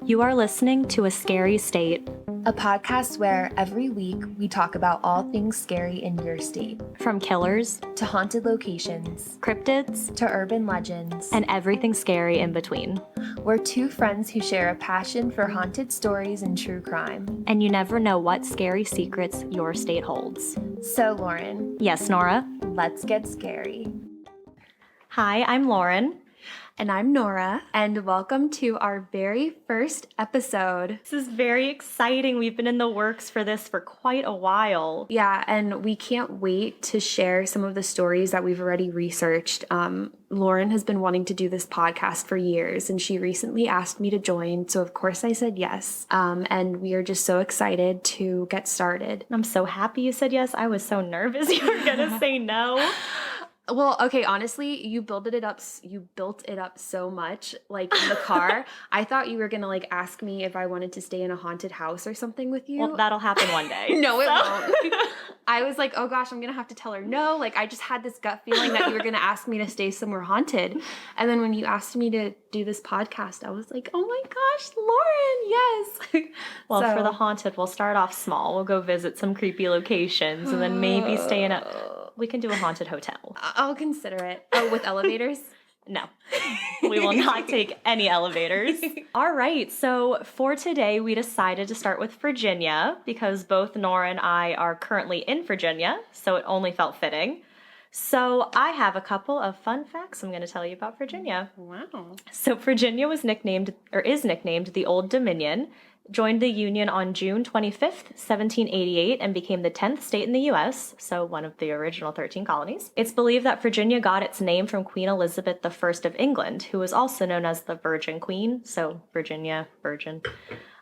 You are listening to A Scary State, a podcast where every week we talk about all things scary in your state. From killers to haunted locations, cryptids to urban legends, and everything scary in between. We're two friends who share a passion for haunted stories and true crime. And you never know what scary secrets your state holds. So, Lauren. Yes, Nora? Let's get scary. Hi, I'm Lauren. And I'm Nora, and welcome to our very first episode. This is very exciting. We've been in the works for this for quite a while. Yeah, and we can't wait to share some of the stories that we've already researched. Lauren has been wanting to do this podcast for years, and she recently asked me to join, so of course I said yes. And we are just so excited to get started. I'm so happy you said yes. I was so nervous you were going to say no. Well, okay, honestly, you built it up so much, like in the car. I thought you were going to like ask me if I wanted to stay in a haunted house or something with you. Well, that'll happen one day. No, it won't. I was like, oh gosh, I'm going to have to tell her no. Like, I just had this gut feeling that you were going to ask me to stay somewhere haunted. And then when you asked me to do this podcast, I was like, oh my gosh, Lauren, yes. Well, for the haunted, we'll start off small. We'll go visit some creepy locations and then maybe stay in we can do a haunted hotel. I'll consider it. Oh, with elevators? No, we will not take any elevators. All right, so for today, we decided to start with Virginia because both Nora and I are currently in Virginia, so it only felt fitting. So I have a couple of fun facts I'm going to tell you about Virginia. Wow. So Virginia was nicknamed the Old Dominion, joined the Union on June 25th, 1788, and became the 10th state in the U.S., so one of the original 13 colonies. It's believed that Virginia got its name from Queen Elizabeth I of England, who was also known as the Virgin Queen, so Virginia, Virgin.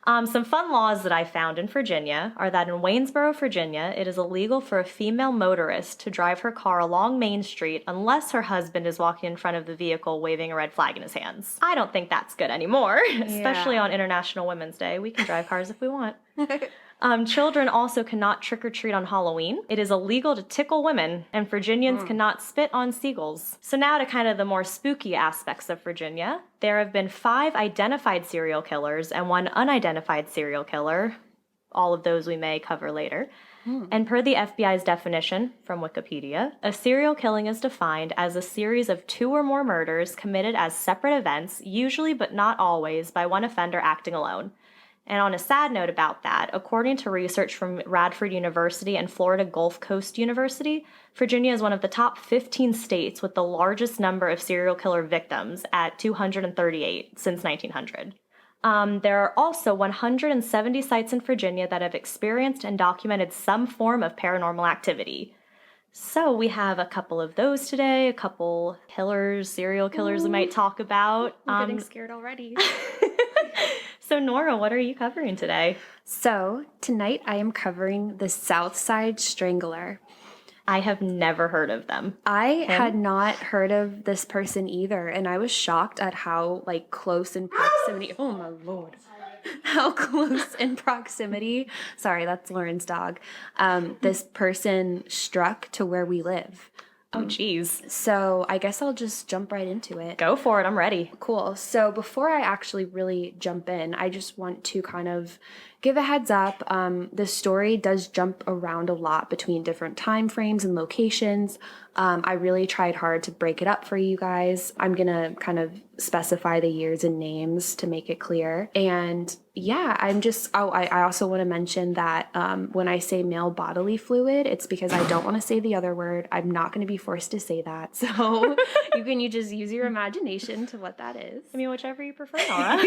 Some fun laws that I found in Virginia are that in Waynesboro, Virginia, it is illegal for a female motorist to drive her car along Main Street unless her husband is walking in front of the vehicle waving a red flag in his hands. I don't think that's good anymore, especially on International Women's Day. We can drive cars if we want. Children also cannot trick-or-treat on Halloween. It is illegal to tickle women, and Virginians cannot spit on seagulls. So now to kind of the more spooky aspects of Virginia. There have been 5 identified serial killers and 1 unidentified serial killer. All of those we may cover later. And per the FBI's definition from Wikipedia, a serial killing is defined as a series of 2 or more murders committed as separate events, usually but not always, by one offender acting alone. And on a sad note about that, according to research from Radford University and Florida Gulf Coast University, Virginia is one of the top 15 states with the largest number of serial killer victims at 238 since 1900. There are also 170 sites in Virginia that have experienced and documented some form of paranormal activity. So we have a couple of those today, a couple serial killers we might talk about. I'm getting scared already. So Nora, what are you covering today? So tonight I am covering the Southside Strangler. I have never heard of them. I had not heard of this person either, and I was shocked at how close in proximity. Oh my Lord. How close in proximity. Sorry, that's Lauren's dog. This person struck to where we live. Oh, geez. So I guess I'll just jump right into it. Go for it. I'm ready. Cool. So before I actually really jump in, I just want to kind of give a heads up. The story does jump around a lot between different time frames and locations. I really tried hard to break it up for you guys. I'm going to kind of specify the years and names to make it clear. And yeah, I also want to mention that when I say male bodily fluid, it's because I don't want to say the other word. I'm not going to be forced to say that. So you just use your imagination to what that is. I mean, whichever you prefer, Nora.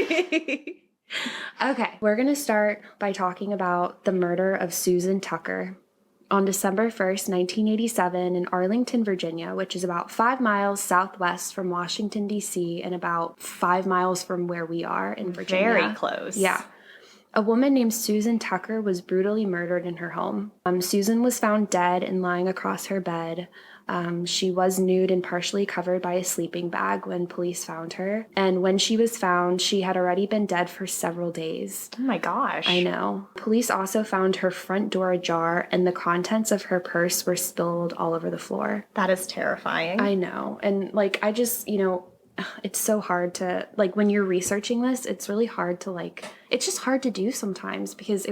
Okay, we're going to start by talking about the murder of Susan Tucker on December 1st, 1987 in Arlington, Virginia, which is about 5 miles southwest from Washington, D.C. and about 5 miles from where we are in Virginia. Very close. Yeah. A woman named Susan Tucker was brutally murdered in her home. Susan was found dead and lying across her bed. She was nude and partially covered by a sleeping bag when police found her. And when she was found, she had already been dead for several days. Oh my gosh. I know. Police also found her front door ajar and the contents of her purse were spilled all over the floor. That is terrifying. I know. And I just, it's so hard to, like, when you're researching this, it's really hard to, like, it's just hard to do sometimes because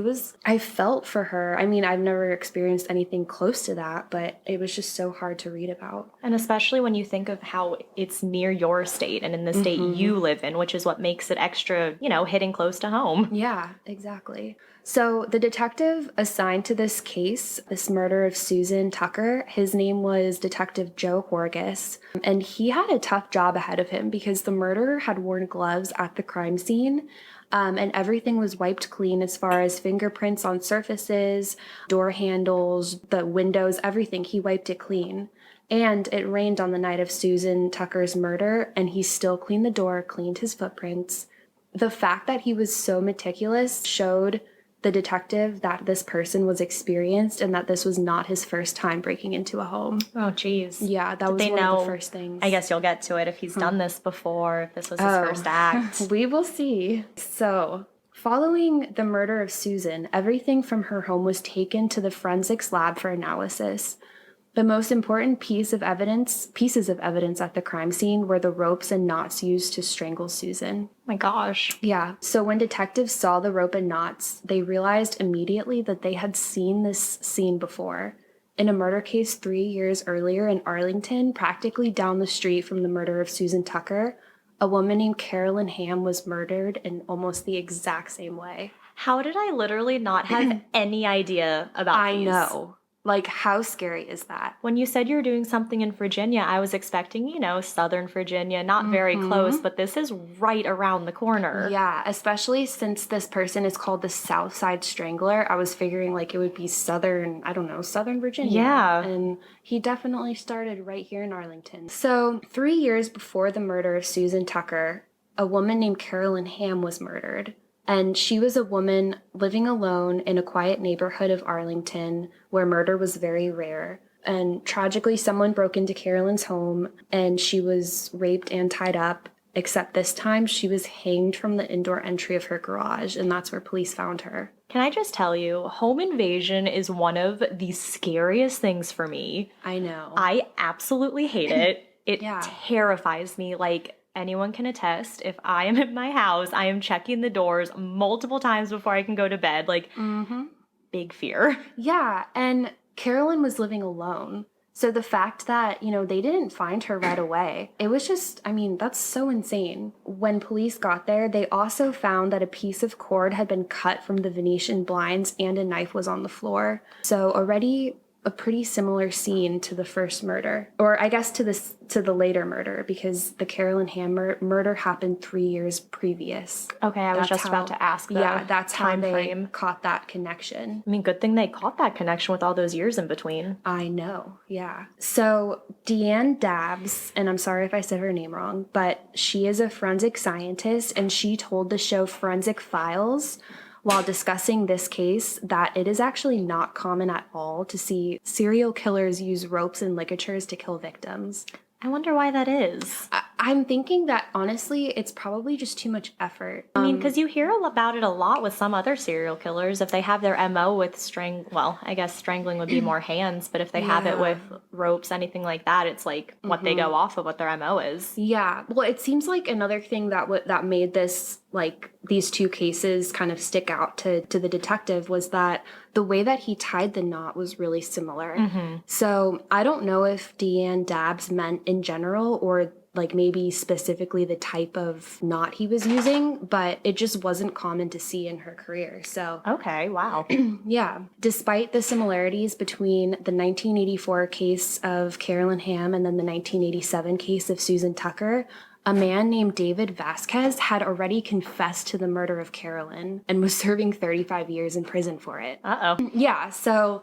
I felt for her. I mean, I've never experienced anything close to that, but it was just so hard to read about. And especially when you think of how it's near your state and in the state you live in, which is what makes it extra, hitting close to home. Yeah, exactly. So the detective assigned to this case, this murder of Susan Tucker, his name was Detective Joe Horgas, and he had a tough job ahead of him because the murderer had worn gloves at the crime scene, and everything was wiped clean as far as fingerprints on surfaces, door handles, the windows, everything. He wiped it clean. And it rained on the night of Susan Tucker's murder, and he still cleaned the door, cleaned his footprints. The fact that he was so meticulous showed the detective that this person was experienced and that this was not his first time breaking into a home. Oh, geez. Yeah, that was one of the first things. I guess you'll get to it if he's done this before, if this was his first act. We will see. So, following the murder of Susan, everything from her home was taken to the forensics lab for analysis. The most important pieces of evidence at the crime scene were the ropes and knots used to strangle Susan. My gosh. Yeah. So when detectives saw the rope and knots, they realized immediately that they had seen this scene before. In a murder case 3 years earlier in Arlington, practically down the street from the murder of Susan Tucker, a woman named Carolyn Hamm was murdered in almost the exact same way. How did I literally not have any idea about these? I know. Like, how scary is that? When you said you were doing something in Virginia, I was expecting, Southern Virginia, not very close, but this is right around the corner. Yeah, especially since this person is called the Southside Strangler. I was figuring, like, it would be Southern Virginia. Yeah. And he definitely started right here in Arlington. So, 3 years before the murder of Susan Tucker, a woman named Carolyn Hamm was murdered. And she was a woman living alone in a quiet neighborhood of Arlington where murder was very rare. And tragically, someone broke into Carolyn's home and she was raped and tied up, except this time she was hanged from the indoor entry of her garage, and that's where police found her. Can I just tell you, home invasion is one of the scariest things for me. I know. I absolutely hate it. It Yeah. terrifies me. Like, anyone can attest, if I am in my house, I am checking the doors multiple times before I can go to bed. Like, big fear. Yeah, and Carolyn was living alone. So the fact that, they didn't find her right away, it was just, that's so insane. When police got there, they also found that a piece of cord had been cut from the Venetian blinds and a knife was on the floor. So already a pretty similar scene to the first murder, or I guess to the later murder, because the Carolyn Hamm murder happened 3 years previous. Okay, I was just about to ask that. Yeah, that's how time they frame. caught that connection. I mean, good thing they caught that connection with all those years in between. I know, yeah. So Deanne Dabbs, and I'm sorry if I said her name wrong, but she is a forensic scientist, and she told the show Forensic Files while discussing this case that it is actually not common at all to see serial killers use ropes and ligatures to kill victims. I wonder why that is. I'm thinking that, honestly, it's probably just too much effort. I mean, because you hear about it a lot with some other serial killers. If they have their MO with I guess strangling would be more hands, but if they have it with ropes, anything like that, it's like what they go off of, what their MO is. Yeah. Well, it seems like another thing that made this, like, these two cases kind of stick out to the detective was that the way that he tied the knot was really similar. So I don't know if Deanne Dabbs meant in general or like maybe specifically the type of knot he was using, but it just wasn't common to see in her career. So okay, wow. Yeah. Despite the similarities between the 1984 case of Carolyn Hamm and then the 1987 case of Susan Tucker, a man named David Vasquez had already confessed to the murder of Carolyn and was serving 35 years in prison for it. Uh-oh. Yeah, so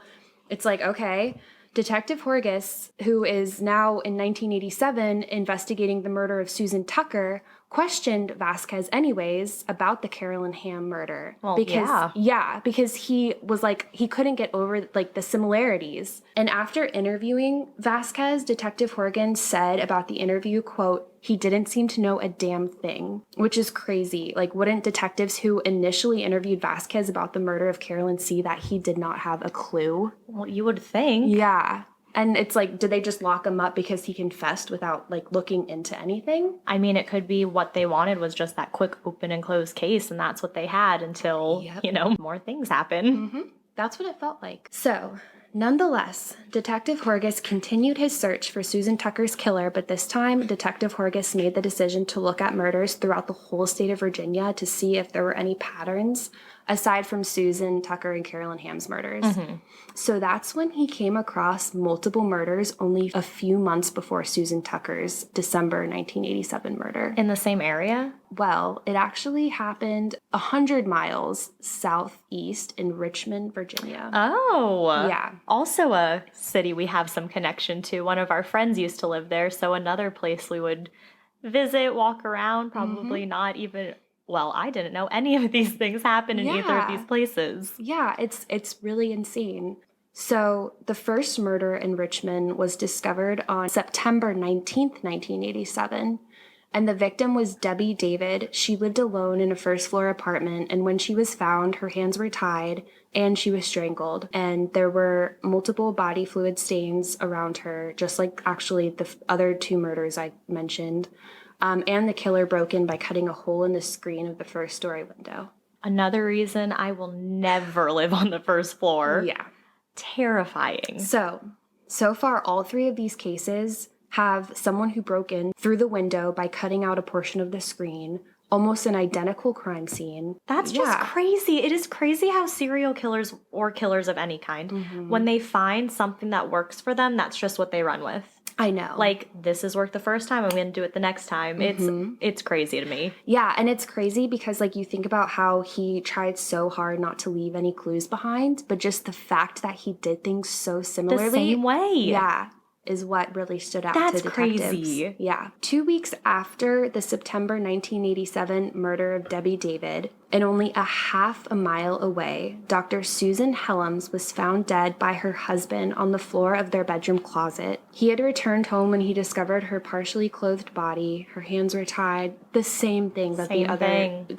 it's like, okay, Detective Horgas, who is now in 1987 investigating the murder of Susan Tucker, questioned Vasquez anyways about the Carolyn Hamm murder. Well, because he was like, he couldn't get over like the similarities. And after interviewing Vasquez, Detective Horgan said about the interview, quote, "He didn't seem to know a damn thing," which is crazy. Like, wouldn't detectives who initially interviewed Vasquez about the murder of Carolyn see that he did not have a clue? Well, you would think. Yeah. And it's like, did they just lock him up because he confessed without like looking into anything? I mean, it could be what they wanted was just that quick open and close case, and that's what they had until, more things happen. That's what it felt like. So, nonetheless, Detective Horgas continued his search for Susan Tucker's killer, but this time, Detective Horgas made the decision to look at murders throughout the whole state of Virginia to see if there were any patterns aside from Susan Tucker and Carolyn Hamm's murders. So that's when he came across multiple murders only a few months before Susan Tucker's December 1987 murder. In the same area? Well, it actually happened 100 miles southeast in Richmond, Virginia. Oh. Yeah. Also a city we have some connection to. One of our friends used to live there, so another place we would visit, walk around, probably not even... Well, I didn't know any of these things happen in either of these places. Yeah, it's really insane. So the first murder in Richmond was discovered on September 19th, 1987. And the victim was Debbie David. She lived alone in a first-floor apartment, and when she was found, her hands were tied and she was strangled. And there were multiple body fluid stains around her, just like actually the other two murders I mentioned. And the killer broke in by cutting a hole in the screen of the first-story window. Another reason I will never live on the first floor. Yeah. Terrifying. So far, all three of these cases have someone who broke in through the window by cutting out a portion of the screen, almost an identical crime scene. That's just crazy. It is crazy how serial killers or killers of any kind, when they find something that works for them, that's just what they run with. I know. Like, this has worked the first time, I'm going to do it the next time. It's crazy to me. Yeah, and it's crazy because, like, you think about how he tried so hard not to leave any clues behind, but just the fact that he did things so similarly. The same way. Yeah, is what really stood out to detectives. Crazy. Yeah. 2 weeks after the September 1987 murder of Debbie David, and only a half a mile away, Dr. Susan Hellum was found dead by her husband on the floor of their bedroom closet. He had returned home when he discovered her partially clothed body. Her hands were tied. The same thing that the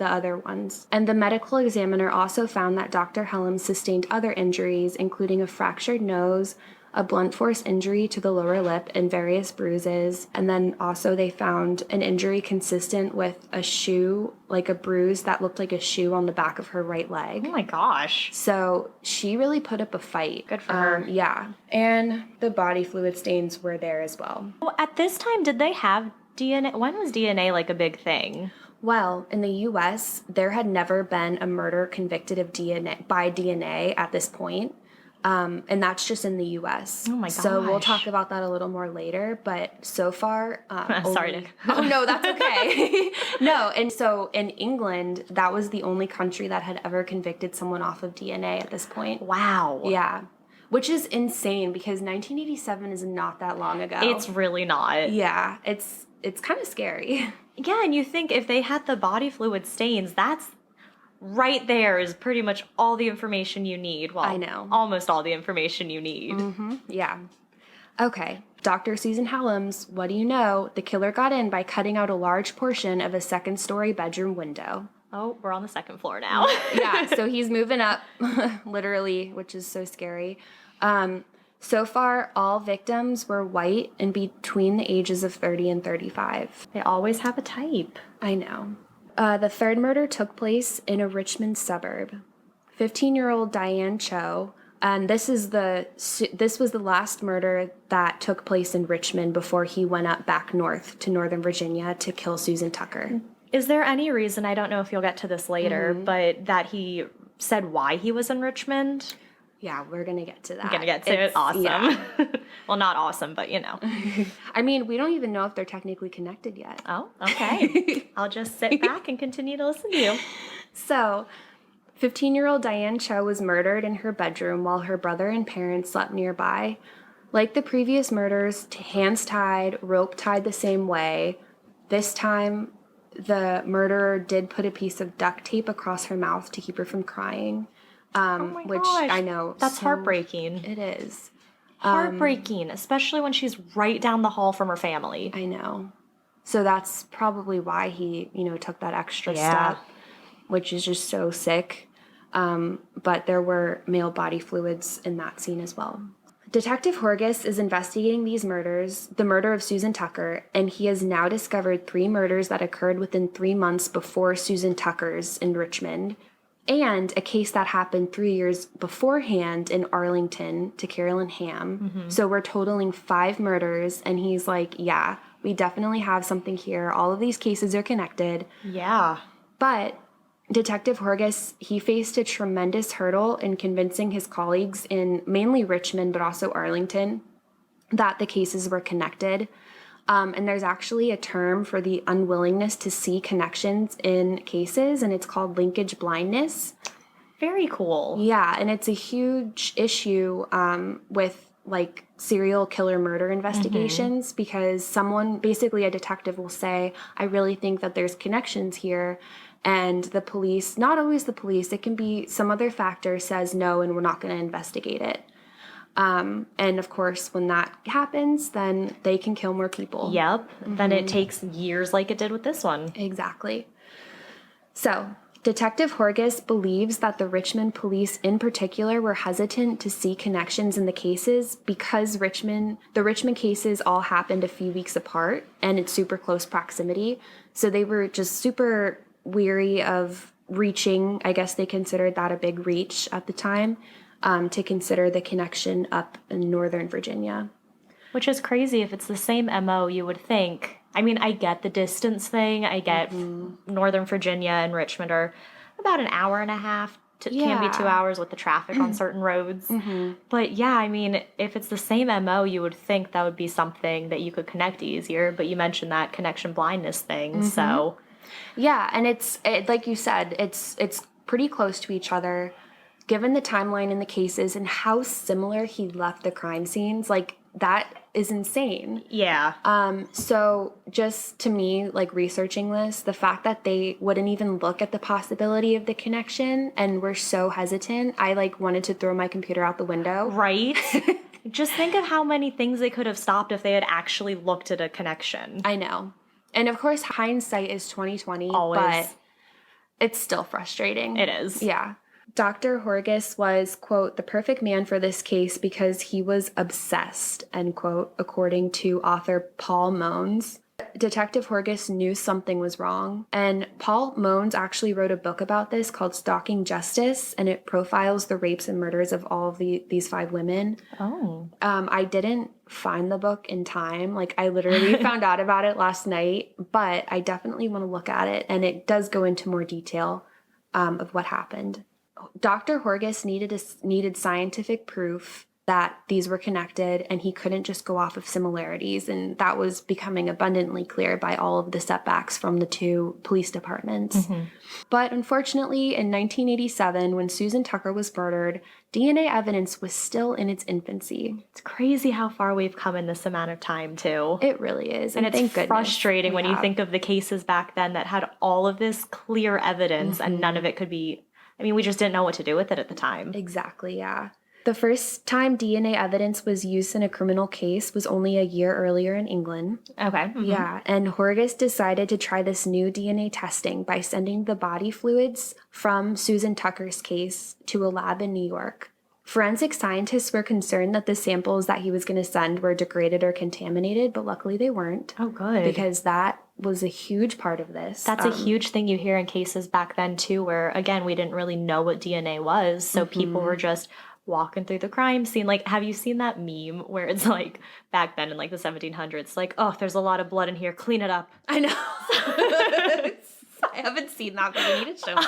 other ones. And the medical examiner also found that Dr. Hellum sustained other injuries, including a fractured nose, a blunt force injury to the lower lip, and various bruises. And then also they found an injury consistent with a shoe, like a bruise that looked like a shoe on the back of her right leg. Oh my gosh. So she really put up a fight. Good for her. Yeah. And the body fluid stains were there as well. Well, at this time, did they have DNA? When was DNA like a big thing? Well, in the U.S., there had never been a murder convicted of DNA at this point. And that's just in the U.S. Oh my gosh. So we'll talk about that a little more later. But so far, sorry, Nick. Oh no, that's okay. No, and so in England, that was the only country that had ever convicted someone off of DNA at this point. Wow. Yeah, which is insane because 1987 is not that long ago. It's really not. Yeah, it's kind of scary. Yeah, and you think if they had the body fluid stains, that's right there is pretty much all the information you need. Well, I know. Almost all the information you need. Yeah. Okay. Dr. Susan Hellum, what do you know? The killer got in by cutting out a large portion of a second-story bedroom window. Oh, we're on the second floor now. Yeah, so he's moving up, literally, which is so scary. So far, all victims were white and between the ages of 30 and 35. They always have a type. I know. The third murder took place in a Richmond suburb. 15-year-old Diane Cho, and this was the last murder that took place in Richmond before he went up back north to Northern Virginia to kill Susan Tucker. Is there any reason, I don't know if you'll get to this later, but that he said why he was in Richmond? Yeah, we're going to get to that. We're going to get to it. Awesome. Yeah. Well, not awesome, but you know. I mean, we don't even know if they're technically connected yet. Oh, okay. I'll just sit back and continue to listen to you. So, 15-year-old Diane Cho was murdered in her bedroom while her brother and parents slept nearby. Like the previous murders, hands tied, rope tied the same way. This time, the murderer did put a piece of duct tape across her mouth to keep her from crying. Oh my which gosh. I know. That's heartbreaking. It is. Heartbreaking, especially when she's right down the hall from her family. I know. So that's probably why he, took that extra step, which is just so sick. But there were male body fluids in that scene as well. Detective Horgas is investigating these murders, the murder of Susan Tucker, and he has now discovered 3 murders that occurred within 3 months before Susan Tucker's in Richmond, and a case that happened 3 years beforehand in Arlington to Carolyn Hamm. So we're totaling 5 murders, and he's like, yeah, we definitely have something here. All of these cases are connected. Yeah. But Detective Horgas, he faced a tremendous hurdle in convincing his colleagues in mainly Richmond, but also Arlington, that the cases were connected. And there's actually a term for the unwillingness to see connections in cases, and it's called linkage blindness. Very cool. Yeah, and it's a huge issue with like serial killer murder investigations because someone, basically a detective, will say, I really think that there's connections here. And the police, not always the police, it can be some other factor, says no, and we're not going to investigate it. And of course, when that happens, then they can kill more people. Yep. Then it takes years like it did with this one. Exactly. So, Detective Horgas believes that the Richmond Police in particular were hesitant to see connections in the cases because the Richmond cases all happened a few weeks apart and in super close proximity. So they were just super weary of reaching, I guess they considered that a big reach at the time, to consider the connection up in Northern Virginia. Which is crazy. If it's the same MO, you would think. I mean, I get the distance thing. I get Northern Virginia and Richmond are about an hour and a half. Can be 2 hours with the traffic on certain roads. But yeah, I mean, if it's the same MO, you would think that would be something that you could connect easier. But you mentioned that connection blindness thing, so... Yeah, and it's like you said, it's pretty close to each other. Given the timeline in the cases and how similar he left the crime scenes, like, that is insane. Yeah. So just to me, like, researching this, the fact that they wouldn't even look at the possibility of the connection and were so hesitant, I, like, wanted to throw my computer out the window. Right? Just think of how many things they could have stopped if they had actually looked at a connection. I know. And of course, hindsight is 20/20, Always. but it's still frustrating. It is. Yeah. Dr. Horgas was, quote, the perfect man for this case because he was obsessed, end quote, according to author Paul Mones. Detective Horgas knew something was wrong, and Paul Mones actually wrote a book about this called Stalking Justice, and it profiles the rapes and murders of all of these 5 women. Oh. I didn't find the book in time. Like, I literally found out about it last night, but I definitely want to look at it, and it does go into more detail of what happened. Dr. Horgas needed scientific proof that these were connected, and he couldn't just go off of similarities, and that was becoming abundantly clear by all of the setbacks from the 2 police departments. But unfortunately, in 1987, when Susan Tucker was murdered, DNA evidence was still in its infancy. It's crazy how far we've come in this amount of time, too. It really is. And it's frustrating when you think of the cases back then that had all of this clear evidence and none of it could be... I mean, we just didn't know what to do with it at the time. Exactly, yeah. The first time DNA evidence was used in a criminal case was only a year earlier in England. Okay. Yeah, and Horgas decided to try this new DNA testing by sending the body fluids from Susan Tucker's case to a lab in New York. Forensic scientists were concerned that the samples that he was going to send were degraded or contaminated, but luckily they weren't. Oh, good. Because that was a huge part of this. That's a huge thing you hear in cases back then, too, where, again, we didn't really know what DNA was, so people were just walking through the crime scene. Like, have you seen that meme where it's like, back then in like the 1700s, like, oh, there's a lot of blood in here, clean it up. I know. I haven't seen that, but you need to show me.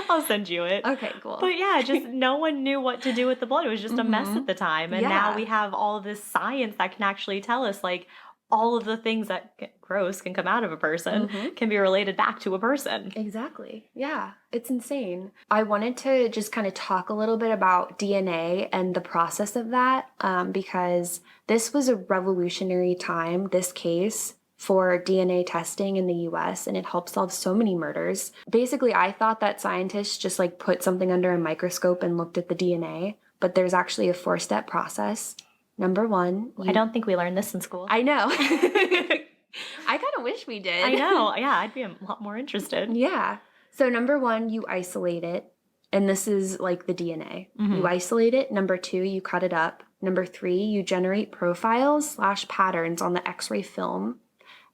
I'll send you it. Okay, cool. But yeah, just no one knew what to do with the blood. It was just a mess at the time. And now we have all of this science that can actually tell us, like, all of the things that gross can come out of a person can be related back to a person. Exactly. Yeah, it's insane. I wanted to just kind of talk a little bit about DNA and the process of that because this was a revolutionary time, this case, for DNA testing in the US, and it helped solve so many murders. Basically, I thought that scientists just like put something under a microscope and looked at the DNA, but there's actually a 4-step process. Number 1, I don't think we learned this in school. I know. I kind of wish we did. I know. Yeah, I'd be a lot more interested. Yeah. So number 1, you isolate it. And this is like the DNA. You isolate it. Number 2, you cut it up. Number 3, you generate profiles/patterns on the X-ray film,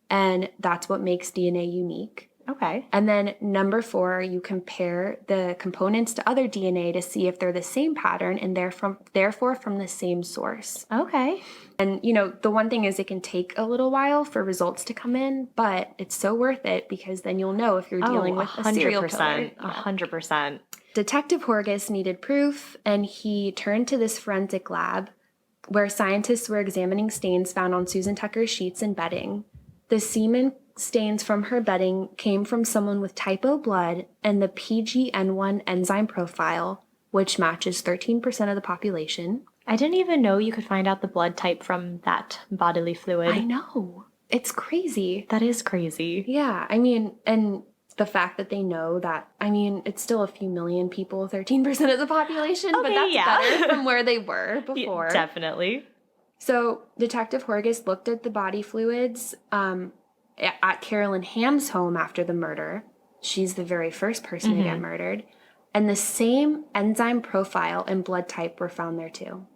and that's what makes DNA unique. Okay. And then number 4, you compare the components to other DNA to see if they're the same pattern and therefore from the same source. Okay. And, the one thing is it can take a little while for results to come in, but it's so worth it because then you'll know if you're dealing with a serial killer. 100%. Detective Horgas needed proof, and he turned to this forensic lab where scientists were examining stains found on Susan Tucker's sheets and bedding. The semen stains from her bedding came from someone with type O blood and the PGN1 enzyme profile, which matches 13% of the population. I didn't even know you could find out the blood type from that bodily fluid. I know. It's crazy. That is crazy. Yeah. And the fact that they know that, it's still a few million people, 13% of the population, but that's better from where they were before. Yeah, definitely. So Detective Horgas looked at the body fluids at Carolyn Hamm's home after the murder. She's the very first person to get murdered. And the same enzyme profile and blood type were found there too.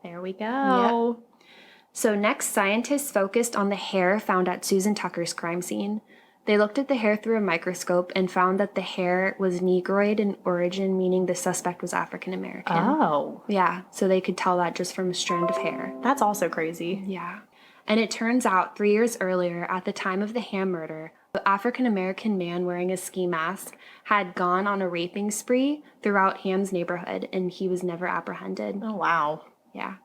There we go. Yep. So next, scientists focused on the hair found at Susan Tucker's crime scene. They looked at the hair through a microscope and found that the hair was Negroid in origin, meaning the suspect was African American. Oh. Yeah, so they could tell that just from a strand of hair. That's also crazy. Yeah. And it turns out 3 years earlier, at the time of the Hamm murder, the African-American man wearing a ski mask had gone on a raping spree throughout Hamm's neighborhood, and he was never apprehended. Oh, wow. Yeah.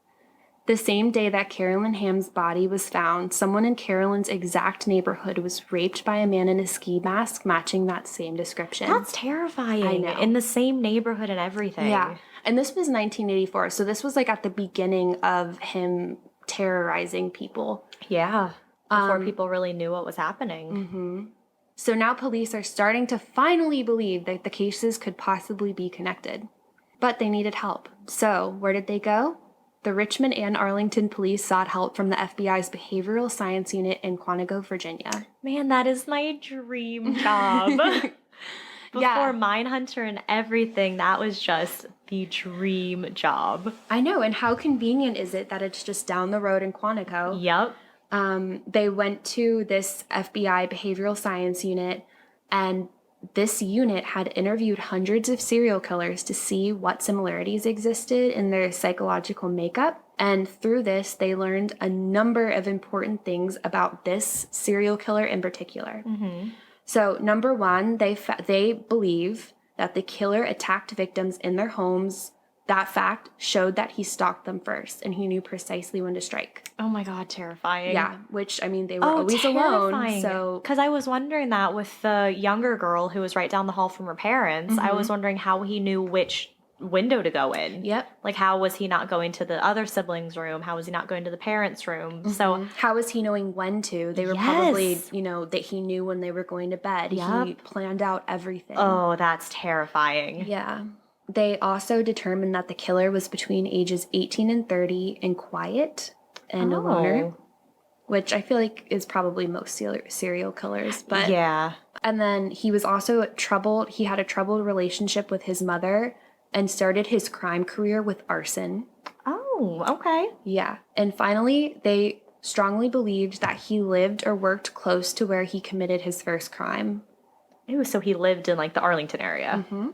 The same day that Carolyn Hamm's body was found, someone in Carolyn's exact neighborhood was raped by a man in a ski mask matching that same description. That's terrifying. I know. In the same neighborhood and everything. Yeah. And this was 1984, so this was like at the beginning of him terrorizing people. Yeah. Before people really knew what was happening. Mm-hmm. So now police are starting to finally believe that the cases could possibly be connected. But they needed help. So where did they go? The Richmond and Arlington police sought help from the FBI's Behavioral Science Unit in Quantico, Virginia. Man, that is my dream job. Before Mindhunter and everything, that was just the dream job. I know, and how convenient is it that it's just down the road in Quantico? Yep. They went to this FBI Behavioral Science Unit, and this unit had interviewed hundreds of serial killers to see what similarities existed in their psychological makeup. And through this, they learned a number of important things about this serial killer in particular. Mm-hmm. So, number one, they believe that the killer attacked victims in their homes. That fact showed that he stalked them first, and he knew precisely when to strike. Oh my God, terrifying. Yeah, which, they were always alone, so... Because I was wondering that with the younger girl who was right down the hall from her parents, I was wondering how he knew which window to go in. Yep. Like, how was he not going to the other siblings' room? How was he not going to the parents' room? So... How was he knowing when to? They were probably, that he knew when they were going to bed. Yep. He planned out everything. Oh, that's terrifying. Yeah. They also determined that the killer was between ages 18 and 30 and quiet and a loner, which I feel like is probably most serial killers. But yeah. And then he was also troubled. He had a troubled relationship with his mother and started his crime career with arson. Oh, okay. Yeah. And finally, they strongly believed that he lived or worked close to where he committed his first crime. Ooh, so he lived in like the Arlington area. Mm-hmm.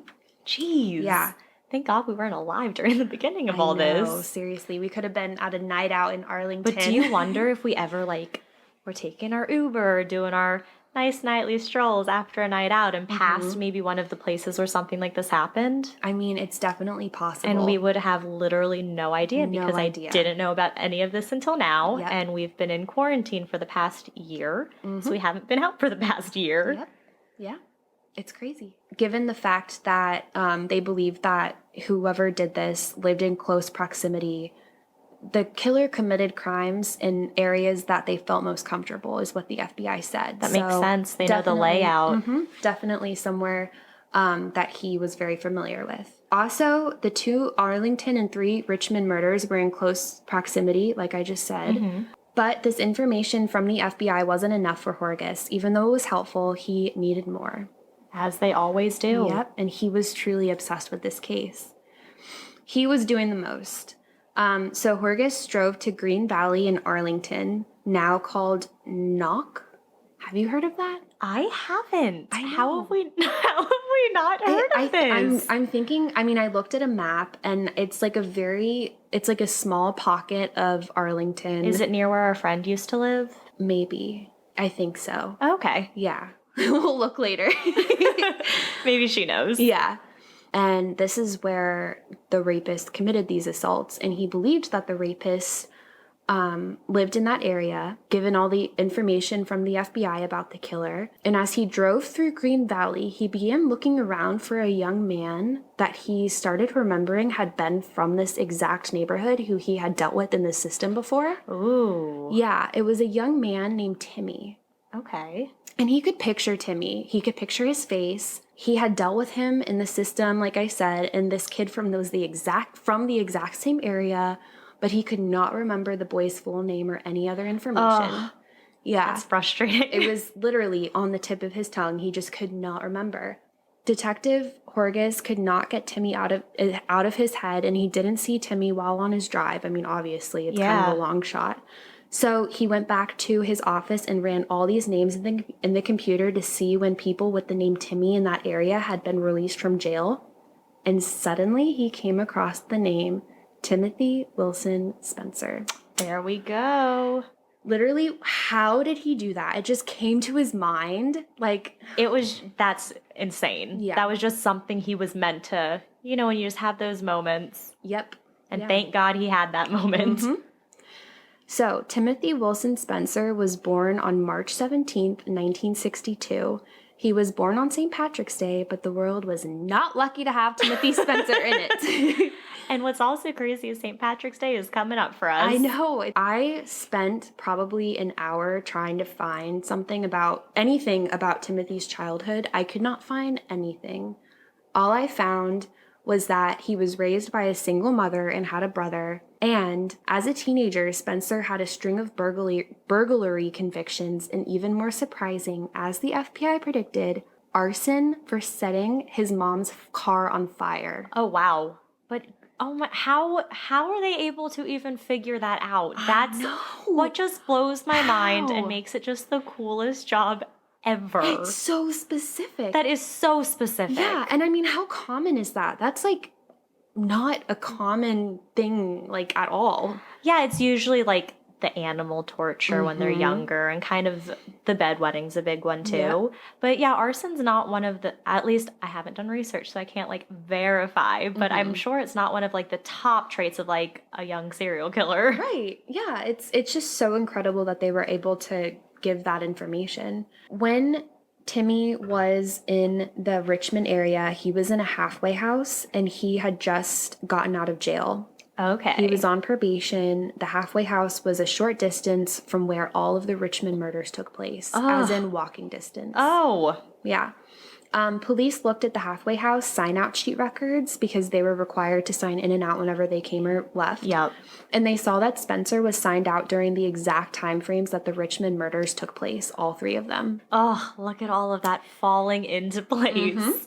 Jeez. Yeah. Thank God we weren't alive during the beginning of all this. this. Seriously. We could have been at a night out in Arlington. But do you wonder if we ever, were taking our Uber, doing our nice nightly strolls after a night out and passed maybe one of the places where something like this happened? It's definitely possible. And we would have literally no idea because I didn't know about any of this until now. Yep. And we've been in quarantine for the past year. So we haven't been out for the past year. Yep. Yeah. It's crazy. Given the fact that they believe that whoever did this lived in close proximity, the killer committed crimes in areas that they felt most comfortable, is what the FBI said. That makes sense. They know the layout. Definitely somewhere that he was very familiar with. Also, the 2 Arlington and 3 Richmond murders were in close proximity, like I just said. But this information from the FBI wasn't enough for Horgas. Even though it was helpful, he needed more. As they always do. Yep, and he was truly obsessed with this case. He was doing the most. So Horgas drove to Green Valley in Arlington, now called Knock. Have you heard of that? I haven't. I know. How have we not heard of this? I'm thinking, I mean, I looked at a map and it's like a small pocket of Arlington. Is it near where our friend used to live? Maybe. I think so. Okay. Yeah. We'll look later. Maybe she knows. Yeah. And this is where the rapist committed these assaults. And he believed that the rapist lived in that area, given all the information from the FBI about the killer. And as he drove through Green Valley, he began looking around for a young man that he started remembering had been from this exact neighborhood who he had dealt with in the system before. Ooh. Yeah, it was a young man named Timmy. Okay. And he could picture Timmy. He could picture his face. He had dealt with him in the system, like I said, and this kid from the exact same area, but he could not remember the boy's full name or any other information. Yeah. That's frustrating. It was literally on the tip of his tongue. He just could not remember. Detective Horgas could not get Timmy out of his head, and he didn't see Timmy while on his drive. I mean, obviously, it's kind of a long shot. So he went back to his office and ran all these names in the computer to see when people with the name Timmy in that area had been released from jail. And suddenly he came across the name Timothy Wilson Spencer. There we go. Literally, how did he do that? It just came to his mind. That's insane. Yeah. That was just something he was meant to, when you just have those moments. Yep. And thank God he had that moment. Mm-hmm. So, Timothy Wilson Spencer was born on March 17th, 1962. He was born on St. Patrick's Day, but the world was not lucky to have Timothy Spencer in it. And what's also crazy is St. Patrick's Day is coming up for us. I know. I spent probably an hour trying to find anything about Timothy's childhood. I could not find anything. All I found was that he was raised by a single mother and had a brother. And as a teenager, Spencer had a string of burglary convictions, and even more surprising, as the FBI predicted, arson for setting his mom's car on fire. Oh, wow. But how are they able to even figure that out? That's what just blows my mind and makes it just the coolest job ever. It's so specific. That is so specific. Yeah, and I mean, how common is that? That's not a common thing at all. Yeah, it's usually the animal torture when they're younger, and kind of the bedwetting's a big one too. Yeah. But yeah, arson's not one of at least I haven't done research, so I can't verify, but I'm sure it's not one of the top traits of a young serial killer. Right. Yeah, it's just so incredible that they were able to give that information. When Timmy was in the Richmond area, he was in a halfway house and he had just gotten out of jail. Okay. He was on probation. The halfway house was a short distance from where all of the Richmond murders took place, as in walking distance. Oh. Yeah. Police looked at the halfway house sign-out sheet records because they were required to sign in and out whenever they came or left. Yep. And they saw that Spencer was signed out during the exact time frames that the Richmond murders took place, all three of them. Oh, look at all of that falling into place. Mm-hmm.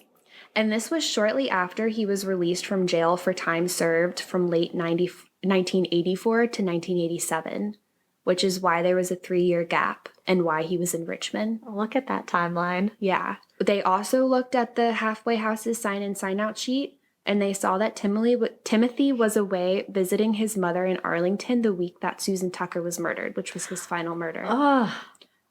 And this was shortly after he was released from jail for time served from late 1984 to 1987, which is why there was a 3-year gap and why he was in Richmond. Look at that timeline. Yeah. They also looked at the halfway house's sign-in sign-out sheet, and they saw that Timothy was away visiting his mother in Arlington the week that Susan Tucker was murdered, which was his final murder. Oh.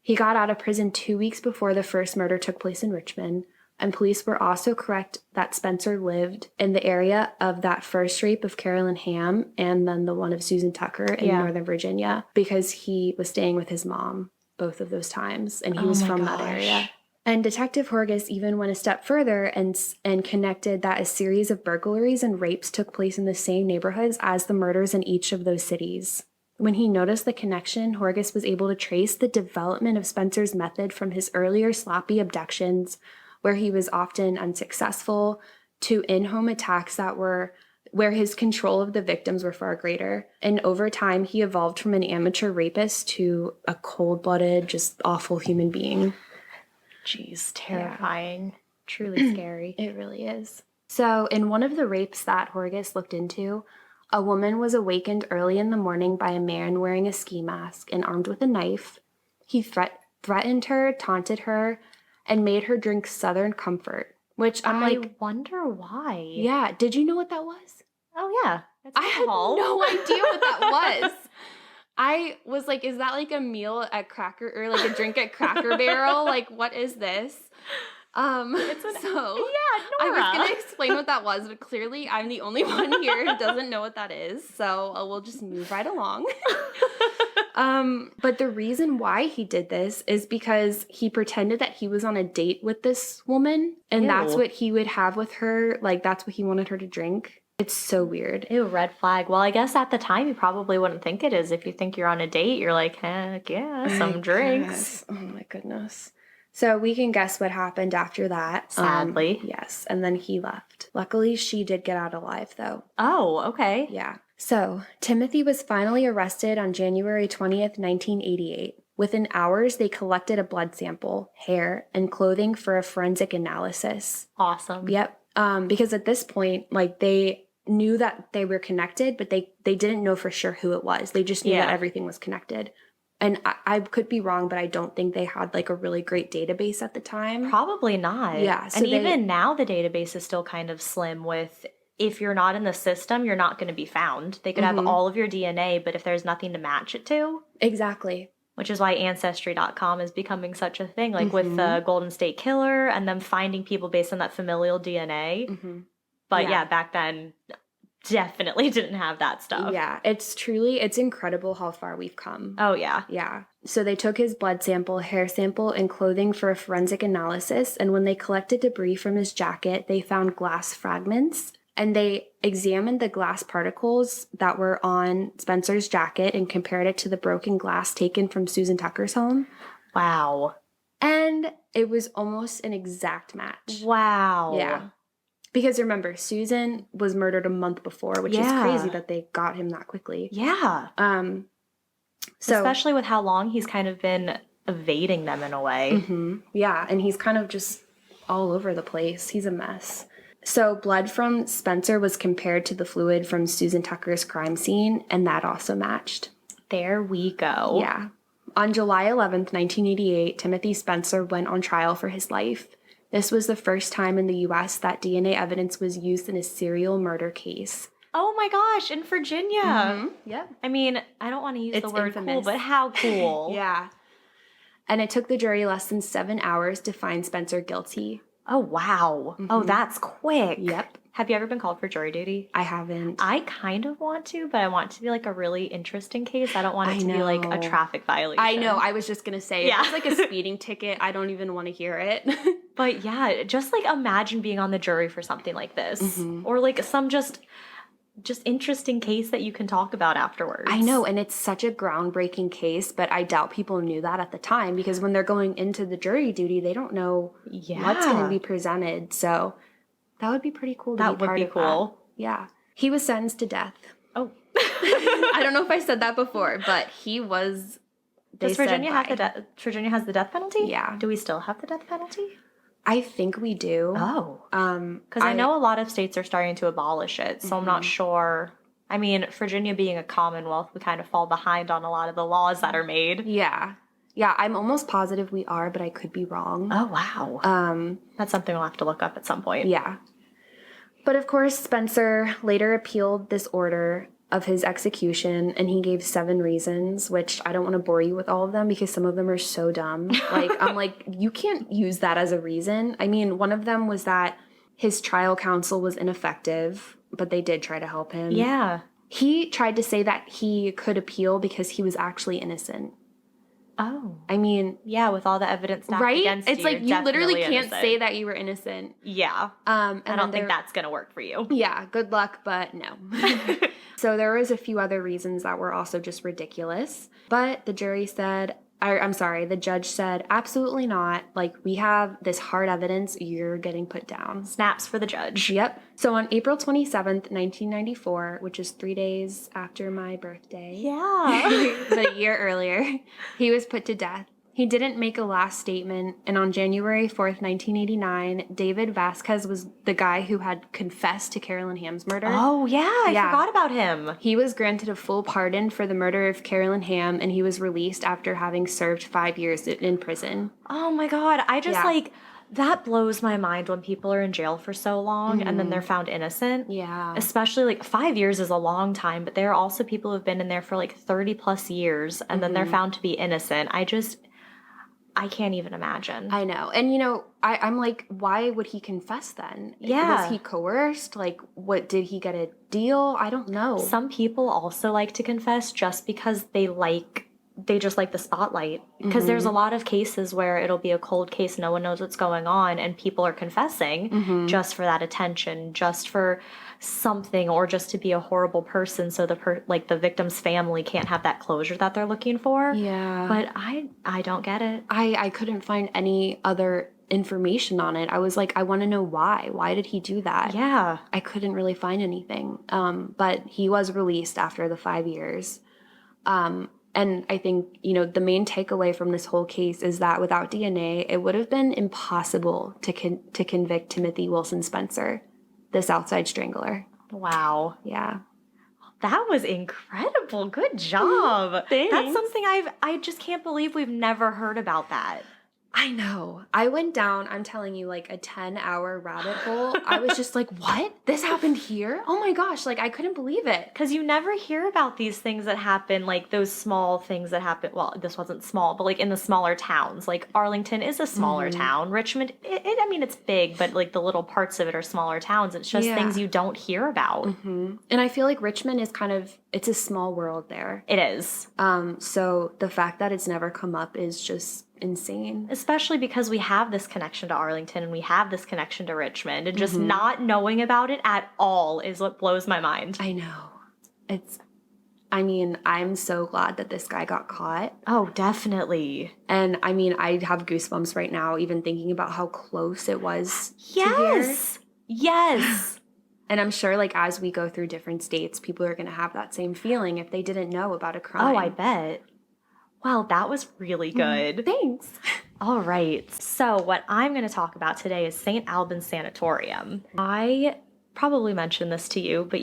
He got out of prison 2 weeks before the first murder took place in Richmond, and police were also correct that Spencer lived in the area of that first rape of Carolyn Hamm and then the one of Susan Tucker in Northern Virginia, because he was staying with his mom both of those times, and he was from that area. And Detective Horgas even went a step further and connected that a series of burglaries and rapes took place in the same neighborhoods as the murders in each of those cities. When he noticed the connection, Horgas was able to trace the development of Spencer's method from his earlier sloppy abductions, where he was often unsuccessful, to in-home attacks where his control of the victims were far greater. And over time, he evolved from an amateur rapist to a cold-blooded, just awful human being. Jeez, terrifying. Yeah. Truly scary. It really is. So in one of the rapes that Horgas looked into, A woman was awakened early in the morning by a man wearing a ski mask and armed with a knife. He threatened her, taunted her, and made her drink Southern Comfort, which I wonder why. Yeah. Did you know what that was? Oh, yeah. That's I had alcohol. no idea what that was. I was like, is that like a meal at Cracker or like a drink at Cracker Barrel? Like, what is this? It's so yeah, I Nora. was going to explain what that was, but clearly I'm the only one here who doesn't know what that is. So we'll just move right along. But the reason why he did this is because he pretended that he was on a date with this woman, and that's what he would have with her. Like, that's what he wanted her to drink. It's so weird. Ew, red flag. Well, I guess at the time you probably wouldn't think it is. If you think you're on a date, you're like, heck yeah, some drinks. Guess. Oh my goodness. So we can guess what happened after that. Sadly. Yes, and then he left. Luckily, she did get out alive, though. Oh, okay. Yeah. So Timothy was finally arrested on January 20th, 1988. Within hours, they collected a blood sample, hair, and clothing for a forensic analysis. Awesome. Yep. Because at this point, like, they knew that they were connected, but they didn't know for sure who it was. They just knew that everything was connected. And I could be wrong, but I don't think they had like a really great database at the time. Probably not. Yeah. So and even now the database is still kind of slim with, if you're not in the system, you're not going to be found. They could have all of your DNA, but if there's nothing to match it to. Exactly. Which is why Ancestry.com is becoming such a thing, like with the Golden State Killer and them finding people based on that familial DNA. But yeah, back then, definitely didn't have that stuff. Yeah, it's incredible how far we've come. Oh, yeah. Yeah. So they took his blood sample, hair sample, and clothing for a forensic analysis. And when they collected debris from his jacket, they found glass fragments. And they examined the glass particles that were on Spencer's jacket and compared it to the broken glass taken from Susan Tucker's home. Wow. And it was almost an exact match. Wow. Yeah. Because remember, Susan was murdered a month before, which is crazy that they got him that quickly. Yeah. So especially with how long he's kind of been evading them in a way. Yeah, and he's kind of just all over the place. He's a mess. So blood from Spencer was compared to the fluid from Susan Tucker's crime scene, and that also matched. There we go. Yeah. On July 11th, 1988, Timothy Spencer went on trial for his life. This was the first time in the U.S. that DNA evidence was used in a serial murder case. Oh my gosh, in Virginia. Yep. I mean, I don't want to use the word infamous. cool, but how cool. Yeah. And it took the jury less than 7 hours to find Spencer guilty. Oh, wow. Oh, that's quick. Yep. Have you ever been called for jury duty? I haven't. I kind of want to, but I want it to be like a really interesting case. I don't want it to be like a traffic violation. I know. I was just going to say, if it's like a speeding ticket, I don't even want to hear it. But yeah, just like imagine being on the jury for something like this. Or like some just interesting case that you can talk about afterwards. I know, and it's such a groundbreaking case, but I doubt people knew that at the time because when they're going into the jury duty, they don't know what's going to be presented. So that would be pretty cool to be part of that. Yeah. He was sentenced to death. Oh. I don't know if I said that before, but he was... Does Virginia have Virginia has the death penalty? Yeah. Do we still have the death penalty? I think we do. Oh. Because I know a lot of states are starting to abolish it, so I'm not sure. I mean, Virginia being a commonwealth, we kind of fall behind on a lot of the laws that are made. Yeah. Yeah, I'm almost positive we are, but I could be wrong. Oh, wow. That's something we'll have to look up at some point. Yeah. But of course, Spencer later appealed this order of his execution, and he gave 7 reasons, which I don't want to bore you with all of them because some of them are so dumb. Like, I'm like, you can't use that as a reason. I mean, one of them was that his trial counsel was ineffective, but they did try to help him. Yeah. He tried to say that he could appeal because he was actually innocent. Oh. I mean... Yeah, with all the evidence stacked against you, it's like you literally can't innocent. say that you were innocent. Yeah. And I don't think that's going to work for you. Yeah, good luck, but no. So there was a few other reasons that were also just ridiculous. But the jury said, the judge said, absolutely not. Like, we have this hard evidence, you're getting put down. Snaps for the judge. Yep. So on April 27th, 1994, which is 3 days after my birthday. Yeah. But a year earlier, he was put to death. He didn't make a last statement, and on January 4th, 1989, David Vasquez was the guy who had confessed to Carolyn Hamm's murder. Oh, yeah, I forgot about him. He was granted a full pardon for the murder of Carolyn Hamm, and he was released after having served 5 years in prison. Oh, my God. I just, that blows my mind when people are in jail for so long and then they're found innocent. Yeah. Especially, 5 years is a long time, but there are also people who've been in there for, 30-plus years, and then they're found to be innocent. I can't even imagine. I know. And, I'm like, why would he confess then? Yeah. Was he coerced? What, did he get a deal? I don't know. Some people also like to confess just because they just like the spotlight. Because there's a lot of cases where it'll be a cold case, no one knows what's going on, and people are confessing just for that attention, just for something, or just to be a horrible person so the victim's family can't have that closure that they're looking for. Yeah. But I don't get it. I couldn't find any other information on it. I was like, I want to know why. Why did he do that? Yeah. I couldn't really find anything. But he was released after the 5 years. And I think, the main takeaway from this whole case is that without DNA, it would have been impossible to convict Timothy Wilson Spencer, the Southside Strangler. Wow. Yeah. That was incredible. Good job. Thanks. That's something I just can't believe we've never heard about that. I know. I went down, I'm telling you, a 10-hour rabbit hole. I was just like, what? This happened here? Oh my gosh, I couldn't believe it. Because you never hear about these things that happen, those small things that happen. Well, this wasn't small, but in the smaller towns. Arlington is a smaller town. Richmond, it's big, but the little parts of it are smaller towns. It's just things you don't hear about. And I feel like Richmond is it's a small world there. It is. So the fact that it's never come up is just insane. Especially because we have this connection to Arlington and we have this connection to Richmond, and just not knowing about it at all is what blows my mind. I know. I'm so glad that this guy got caught. Oh, definitely. And I have goosebumps right now even thinking about how close it was to here. Yes. And I'm sure as we go through different states, people are going to have that same feeling if they didn't know about a crime. Oh, I bet. Wow, that was really good. Thanks. All right. So what I'm going to talk about today is St. Albans Sanatorium. I probably mentioned this to you, but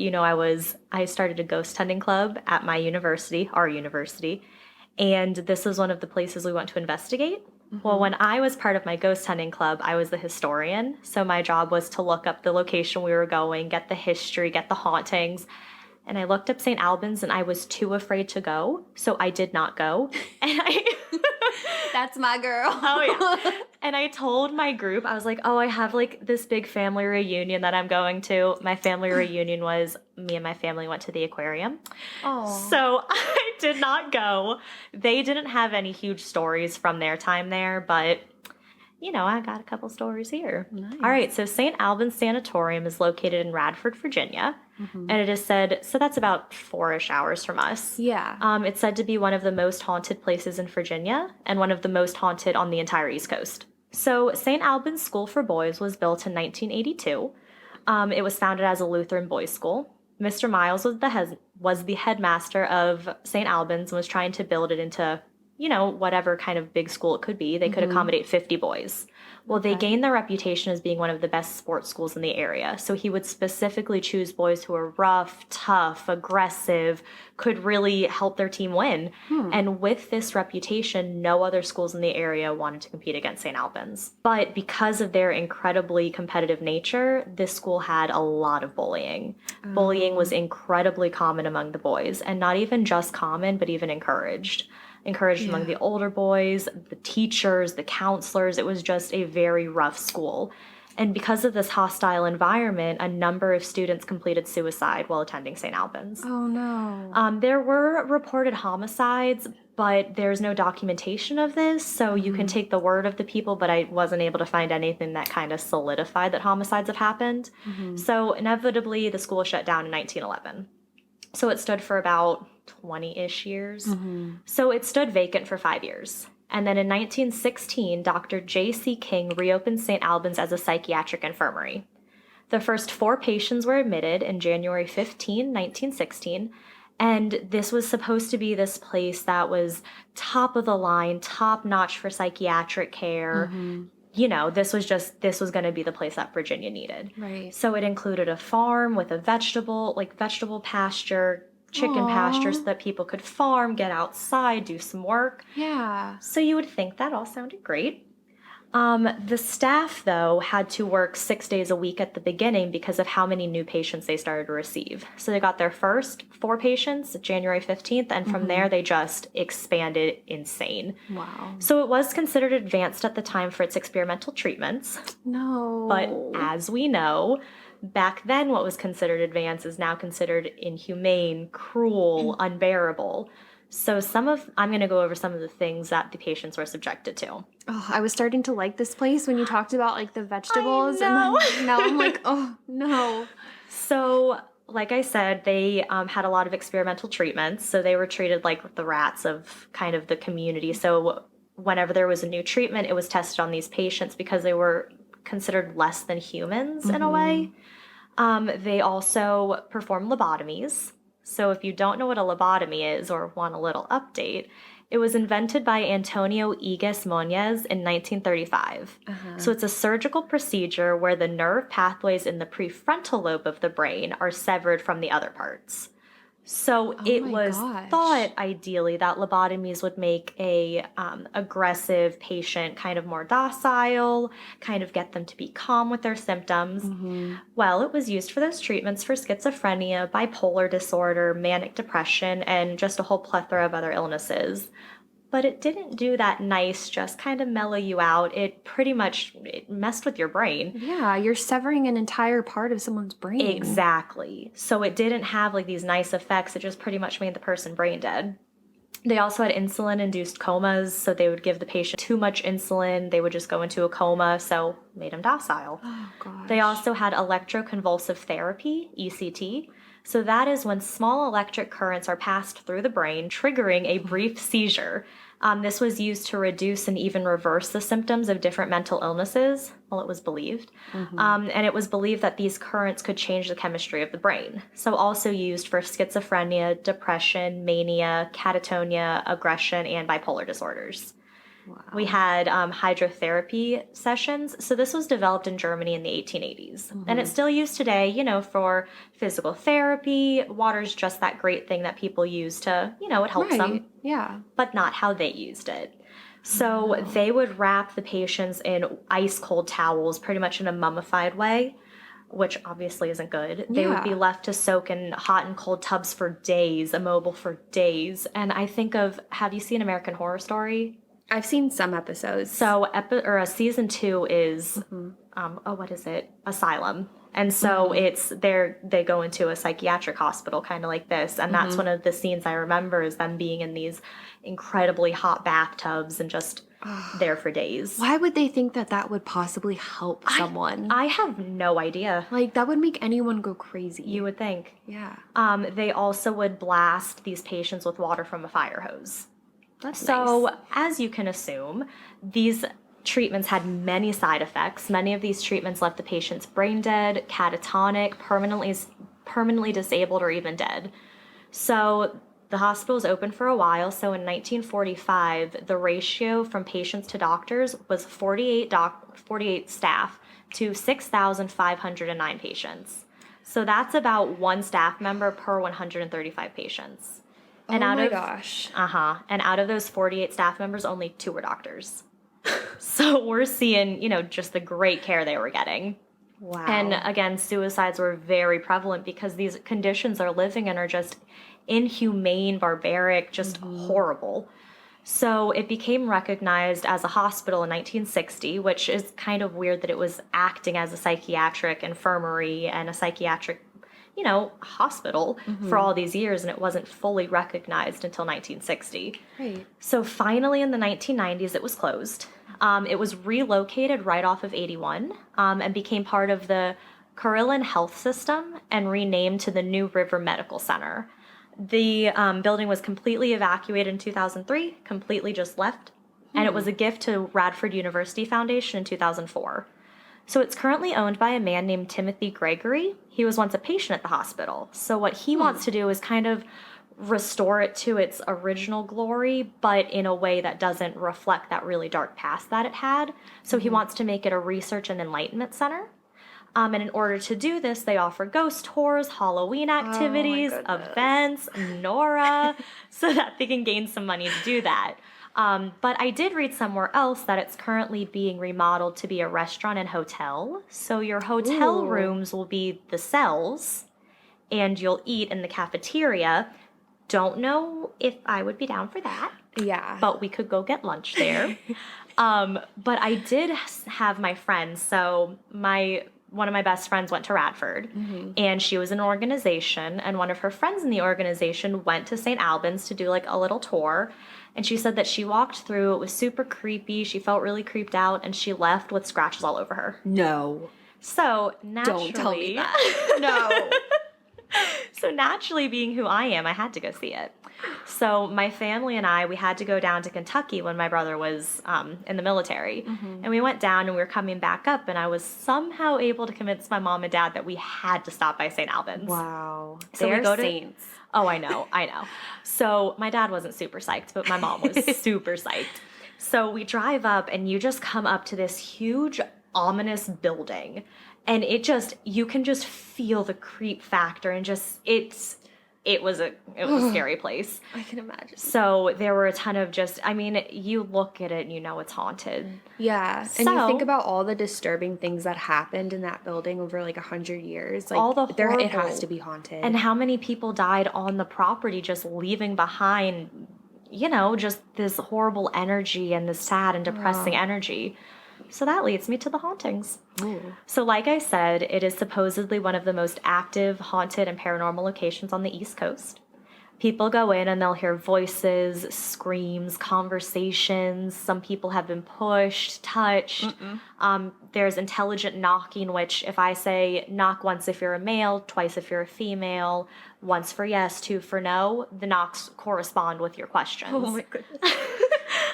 I started a ghost hunting club at my university, our university, and this was one of the places we went to investigate. Well, when I was part of my ghost hunting club, I was the historian. So my job was to look up the location we were going, get the history, get the hauntings. And I looked up St. Albans and I was too afraid to go. So I did not go. And That's my girl. Oh, yeah. And I told my group, I was like, I have this big family reunion that I'm going to. My family reunion was me and my family went to the aquarium. Oh. So I did not go. They didn't have any huge stories from their time there, but I got a couple stories here. Nice. All right, so St. Albans Sanatorium is located in Radford, Virginia, and it is said, so that's about 4-ish hours from us. Yeah. It's said to be one of the most haunted places in Virginia and one of the most haunted on the entire East Coast. So St. Albans School for Boys was built in 1982. It was founded as a Lutheran boys' school. Mr. Miles was the headmaster of St. Albans and was trying to build it into whatever kind of big school it could be. They could accommodate 50 boys. Well, they gained their reputation as being one of the best sports schools in the area. So he would specifically choose boys who were rough, tough, aggressive, could really help their team win. And with this reputation, no other schools in the area wanted to compete against St. Albans. But because of their incredibly competitive nature, this school had a lot of bullying. Bullying was incredibly common among the boys, and not even just common, but even encouraged among the older boys, the teachers, the counselors. It was just a very rough school. And because of this hostile environment, a number of students completed suicide while attending St. Albans. Oh, no. There were reported homicides, but there's no documentation of this, so you can take the word of the people, but I wasn't able to find anything that kind of solidified that homicides have happened. So inevitably, the school shut down in 1911. So it stood for about 20-ish years. So it stood vacant for 5 years. And then in 1916, Dr. J.C. King reopened St. Albans as a psychiatric infirmary. The first 4 patients were admitted in January 15, 1916, And this was supposed to be this place that was top of the line, top notch for psychiatric care. This was going to be the place that Virginia needed. Right. So it included a farm with a vegetable pasture, chicken pasture, so that people could farm, get outside, do some work. Yeah. So you would think that all sounded great. The staff, though, had to work 6 days a week at the beginning because of how many new patients they started to receive. So they got their first 4 patients January 15th, and from there they just expanded insane. Wow. So it was considered advanced at the time for its experimental treatments. No. But as we know, back then what was considered advanced is now considered inhumane, cruel, unbearable. So I'm going to go over some of the things that the patients were subjected to. Oh, I was starting to like this place when you talked about like the vegetables, and then now I'm like, oh no. So, like I said, they had a lot of experimental treatments. So they were treated like the rats of kind of the community. So whenever there was a new treatment, it was tested on these patients because they were considered less than humans in a way. They also performed lobotomies. So if you don't know what a lobotomy is or want a little update, it was invented by Antonio Egas Monez in 1935. So it's a surgical procedure where the nerve pathways in the prefrontal lobe of the brain are severed from the other parts. So it was thought, ideally, that lobotomies would make a aggressive patient kind of more docile, kind of get them to be calm with their symptoms. Well, it was used for those treatments for schizophrenia, bipolar disorder, manic depression, and just a whole plethora of other illnesses. But it didn't do that nice, just kind of mellow you out. It messed with your brain. Yeah, you're severing an entire part of someone's brain. Exactly. So it didn't have like these nice effects. It just pretty much made the person brain dead. They also had insulin-induced comas, so they would give the patient too much insulin. They would just go into a coma, so made them docile. Oh, gosh. They also had electroconvulsive therapy, ECT. So that is when small electric currents are passed through the brain, triggering a brief seizure. This was used to reduce and even reverse the symptoms of different mental illnesses, well, it was believed. And it was believed that these currents could change the chemistry of the brain. So also used for schizophrenia, depression, mania, catatonia, aggression, and bipolar disorders. Wow. We had hydrotherapy sessions. So this was developed in Germany in the 1880s. And it's still used today, for physical therapy. Water's just that great thing that people use to, it helps them. Yeah. But not how they used it. So they would wrap the patients in ice cold towels, pretty much in a mummified way, which obviously isn't good. They would be left to soak in hot and cold tubs for days, immobile for days. And I think have you seen American Horror Story? I've seen some episodes. So season 2 is, what is it? Asylum. And so they go into a psychiatric hospital kind of like this. And that's one of the scenes I remember is them being in these incredibly hot bathtubs and just there for days. Why would they think that would possibly help someone? I have no idea. Like, that would make anyone go crazy. You would think. Yeah. They also would blast these patients with water from a fire hose. That's so, nice. as you can assume, these treatments had many side effects. Many of these treatments left the patients brain dead, catatonic, permanently disabled, or even dead. So the hospital was open for a while. So in 1945, the ratio from patients to doctors was 48 staff to 6,509 patients. So that's about 1 staff member per 135 patients. And gosh. And out of those 48 staff members, only 2 were doctors. So we're seeing, just the great care they were getting. Wow. And again, suicides were very prevalent because these conditions they're living in are just inhumane, barbaric, just horrible. So it became recognized as a hospital in 1960, which is kind of weird that it was acting as a psychiatric infirmary and a psychiatric hospital for all these years, and it wasn't fully recognized until 1960. Right. So finally in the 1990s, it was closed. It was relocated right off of 81 and became part of the Carolyn Health System and renamed to the New River Medical Center. The building was completely evacuated in 2003, completely just left, and it was a gift to Radford University Foundation in 2004. So it's currently owned by a man named Timothy Gregory. He was once a patient at the hospital. So what he wants to do is kind of restore it to its original glory, but in a way that doesn't reflect that really dark past that it had. So he wants to make it a research and enlightenment center. And in order to do this, they offer ghost tours, Halloween activities, events, Nora, so that they can gain some money to do that. But I did read somewhere else that it's currently being remodeled to be a restaurant and hotel. So your hotel rooms will be the cells, and you'll eat in the cafeteria. Don't know if I would be down for that. Yeah. But we could go get lunch there. But I did have my friends. So one of my best friends went to Radford, and she was in an organization, and one of her friends in the organization went to St. Albans to do like a little tour. And she said that she walked through, it was super creepy. She felt really creeped out, and she left with scratches all over her. No. So naturally, don't tell me that. No. So naturally, being who I am, I had to go see it. So my family and I, we had to go down to Kentucky when my brother was in the military. And we went down, and we were coming back up, and I was somehow able to convince my mom and dad that we had to stop by St. Albans. Wow. So They're we go to saints. Oh, I know. So my dad wasn't super psyched, but my mom was super psyched. So we drive up, and you just come up to this huge, ominous building. And you can just feel the creep factor, and just, it was a scary place. I can imagine. So there were a ton of you look at it and you know it's haunted. Yeah. So, and you think about all the disturbing things that happened in that building over like 100 years. Like, all the horrible, it has to be haunted. And how many people died on the property just leaving behind, just this horrible energy and this sad and depressing energy. So that leads me to the hauntings. Ooh. So like I said, it is supposedly one of the most active, haunted, and paranormal locations on the East Coast. People go in and they'll hear voices, screams, conversations. Some people have been pushed, touched. There's intelligent knocking, which if I say knock once if you're a male, twice if you're a female, once for yes, two for no, the knocks correspond with your questions. Oh my goodness.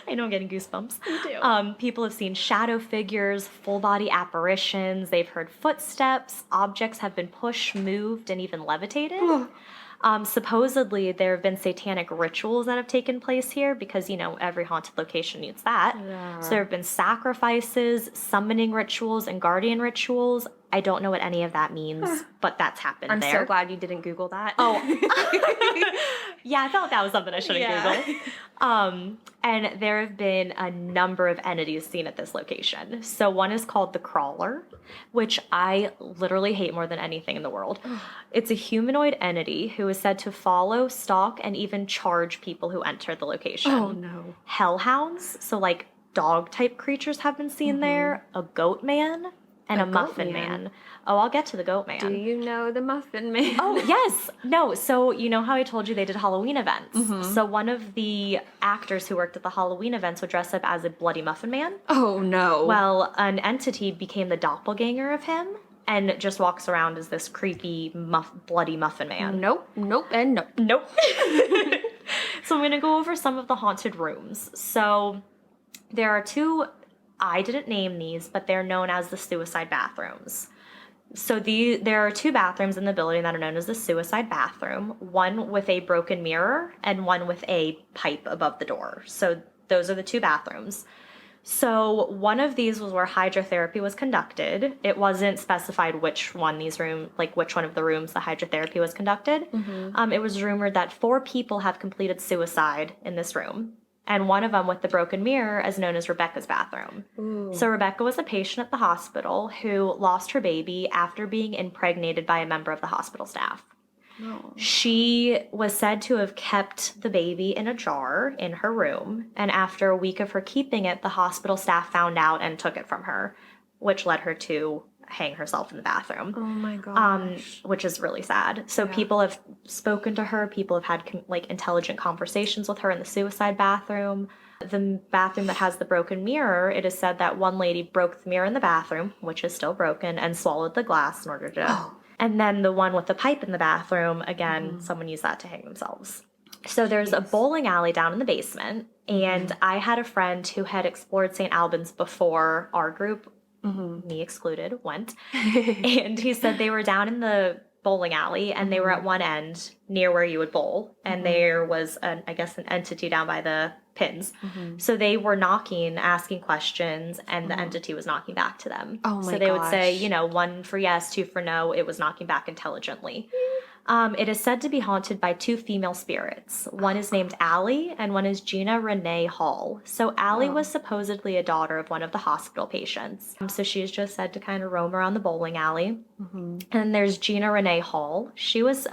I know I'm getting goosebumps. Me too. People have seen shadow figures, full body apparitions. They've heard footsteps. Objects have been pushed, moved, and even levitated. Supposedly, there have been satanic rituals that have taken place here because, every haunted location needs that. Yeah. So there have been sacrifices, summoning rituals, and guardian rituals. I don't know what any of that means, but that's happened I'm there. so glad you didn't Google that. Oh. Yeah, I felt that was something I shouldn't Google. And there have been a number of entities seen at this location. So one is called the Crawler, which I literally hate more than anything in the world. It's a humanoid entity who is said to follow, stalk, and even charge people who enter the location. Oh, no. Hellhounds, so like dog-type creatures have been seen there. A goat man. And a muffin man. Oh, I'll get to the goat man. Do you know the muffin man? Oh, yes. No, so you know how I told you they did Halloween events? So one of the actors who worked at the Halloween events would dress up as a bloody muffin man. Oh, no. Well, an entity became the doppelganger of him and just walks around as this creepy, bloody muffin man. Nope, and nope. Nope. So I'm going to go over some of the haunted rooms. So there are two... I didn't name these, but they're known as the suicide bathrooms. So there are two bathrooms in the building that are known as the suicide bathroom, one with a broken mirror and one with a pipe above the door. So those are the two bathrooms. So one of these was where hydrotherapy was conducted. It wasn't specified which one of the rooms the hydrotherapy was conducted. It was rumored that 4 people have completed suicide in this room. And one of them with the broken mirror is known as Rebecca's bathroom. Ooh. So Rebecca was a patient at the hospital who lost her baby after being impregnated by a member of the hospital staff. Oh. She was said to have kept the baby in a jar in her room, and after a week of her keeping it, the hospital staff found out and took it from her, which led her to hang herself in the bathroom. Oh my gosh. Which is really sad. So people have spoken to her. People have had intelligent conversations with her in the suicide bathroom. The bathroom that has the broken mirror, it is said that one lady broke the mirror in the bathroom, which is still broken, and swallowed the glass in order to... Oh. And then the one with the pipe in the bathroom, again, someone used that to hang themselves. So there's a bowling alley down in the basement, and I had a friend who had explored St. Albans before our group, me excluded, went. And he said they were down in the bowling alley, and they were at one end near where you would bowl, and there was an entity down by the pins. So they were knocking, asking questions, and the entity was knocking back to them. Oh my So they would say, gosh. 1 for yes, 2 for no. It was knocking back intelligently. It is said to be haunted by 2 female spirits. One is named Allie, and one is Gina Renee Hall. So Allie was supposedly a daughter of one of the hospital patients. So she's just said to kind of roam around the bowling alley. And there's Gina Renee Hall. She was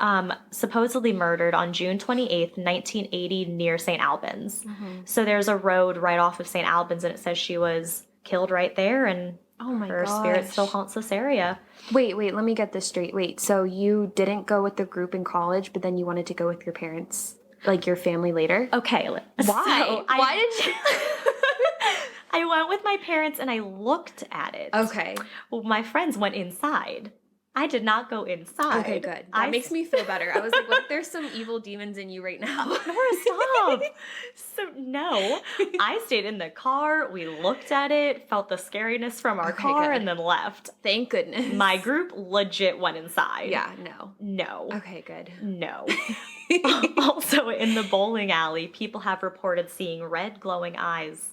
supposedly murdered on June 28th, 1980, near St. Albans. So there's a road right off of St. Albans, and it says she was killed right there, and Oh my her gosh. spirit still haunts this area. Wait, let me get this straight. Wait, so you didn't go with the group in college, but then you wanted to go with your parents, like your family later? Okay. Why? So Why did you? I went with my parents and I looked at it. Okay. Well, my friends went inside. I did not go inside. Okay, good. That makes me feel better. I was like, what if there's some evil demons in you right now? Nora, stop. So, no. I stayed in the car. We looked at it, felt the scariness from our car, good. and then left. Thank goodness. My group legit went inside. Yeah, no. No. Okay, good. No. Also, in the bowling alley, people have reported seeing red glowing eyes.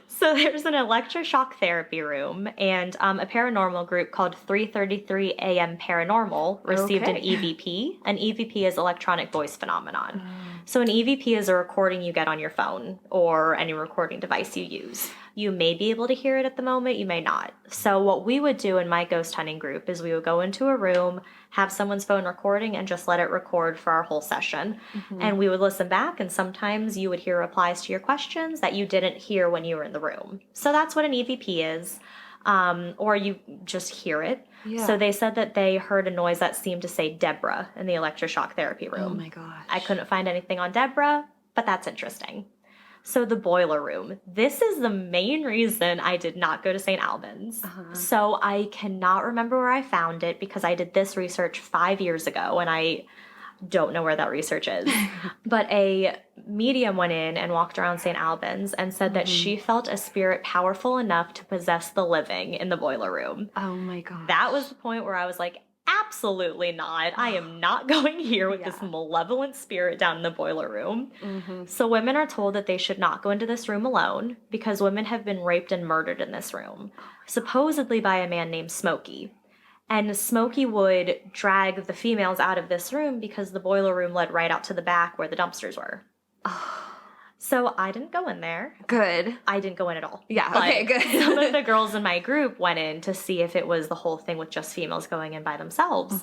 So there's an electroshock therapy room, and a paranormal group called 3:33 a.m. Paranormal received an EVP. An EVP is electronic voice phenomenon. So an EVP is a recording you get on your phone or any recording device you use. You may be able to hear it at the moment, you may not. So what we would do in my ghost hunting group is we would go into a room, have someone's phone recording, and just let it record for our whole session. And we would listen back, and sometimes you would hear replies to your questions that you didn't hear when you were in the room. So that's what an EVP is. Or you just hear it. Yeah. So they said that they heard a noise that seemed to say Deborah in the electroshock therapy room. Oh my gosh. I couldn't find anything on Deborah, but that's interesting. So the boiler room. This is the main reason I did not go to St. Albans. So I cannot remember where I found it because I did this research 5 years ago and I don't know where that research is. But a medium went in and walked around St. Albans and said that she felt a spirit powerful enough to possess the living in the boiler room. Oh my god. That was the point where I was like, absolutely not. I am not going here with this malevolent spirit down in the boiler room. So women are told that they should not go into this room alone because women have been raped and murdered in this room, supposedly by a man named Smokey. And Smokey would drag the females out of this room because the boiler room led right out to the back where the dumpsters were. So I didn't go in there. Good. I didn't go in at all. Yeah, But okay, good. some of the girls in my group went in to see if it was the whole thing with just females going in by themselves.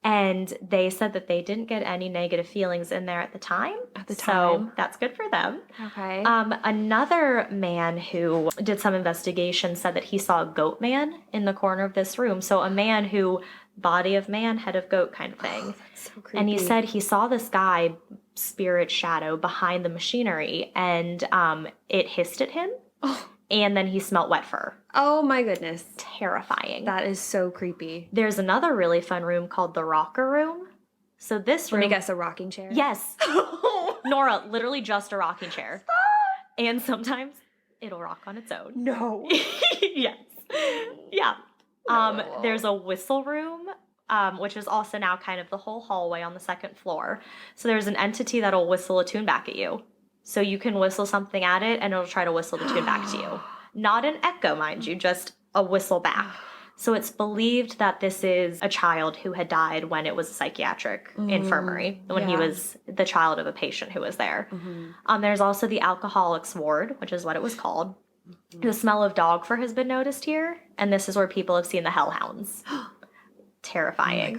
And they said that they didn't get any negative feelings in there at the time. So that's good for them. Okay. Another man who did some investigation said that he saw a goat man in the corner of this room. So a man who, body of man, head of goat kind of thing. That's so creepy. And he said he saw this guy, spirit shadow, behind the machinery, and it hissed at him. And then he smelt wet fur. Oh my goodness. Terrifying. That is so creepy. There's another really fun room called the rocker room. So this room... Let me guess, a rocking chair? Yes. Nora, literally just a rocking chair. Stop. And sometimes it'll rock on its own. No. Yes. Yeah. No. There's a whistle room, which is also now kind of the whole hallway on the second floor. So there's an entity that'll whistle a tune back at you. So you can whistle something at it and it'll try to whistle the tune back to you. Not an echo, mind you, just a whistle back. So it's believed that this is a child who had died when it was a psychiatric infirmary, when he was the child of a patient who was there. There's also the alcoholics ward, which is what it was called. The smell of dog fur has been noticed here, and this is where people have seen the hellhounds. Terrifying.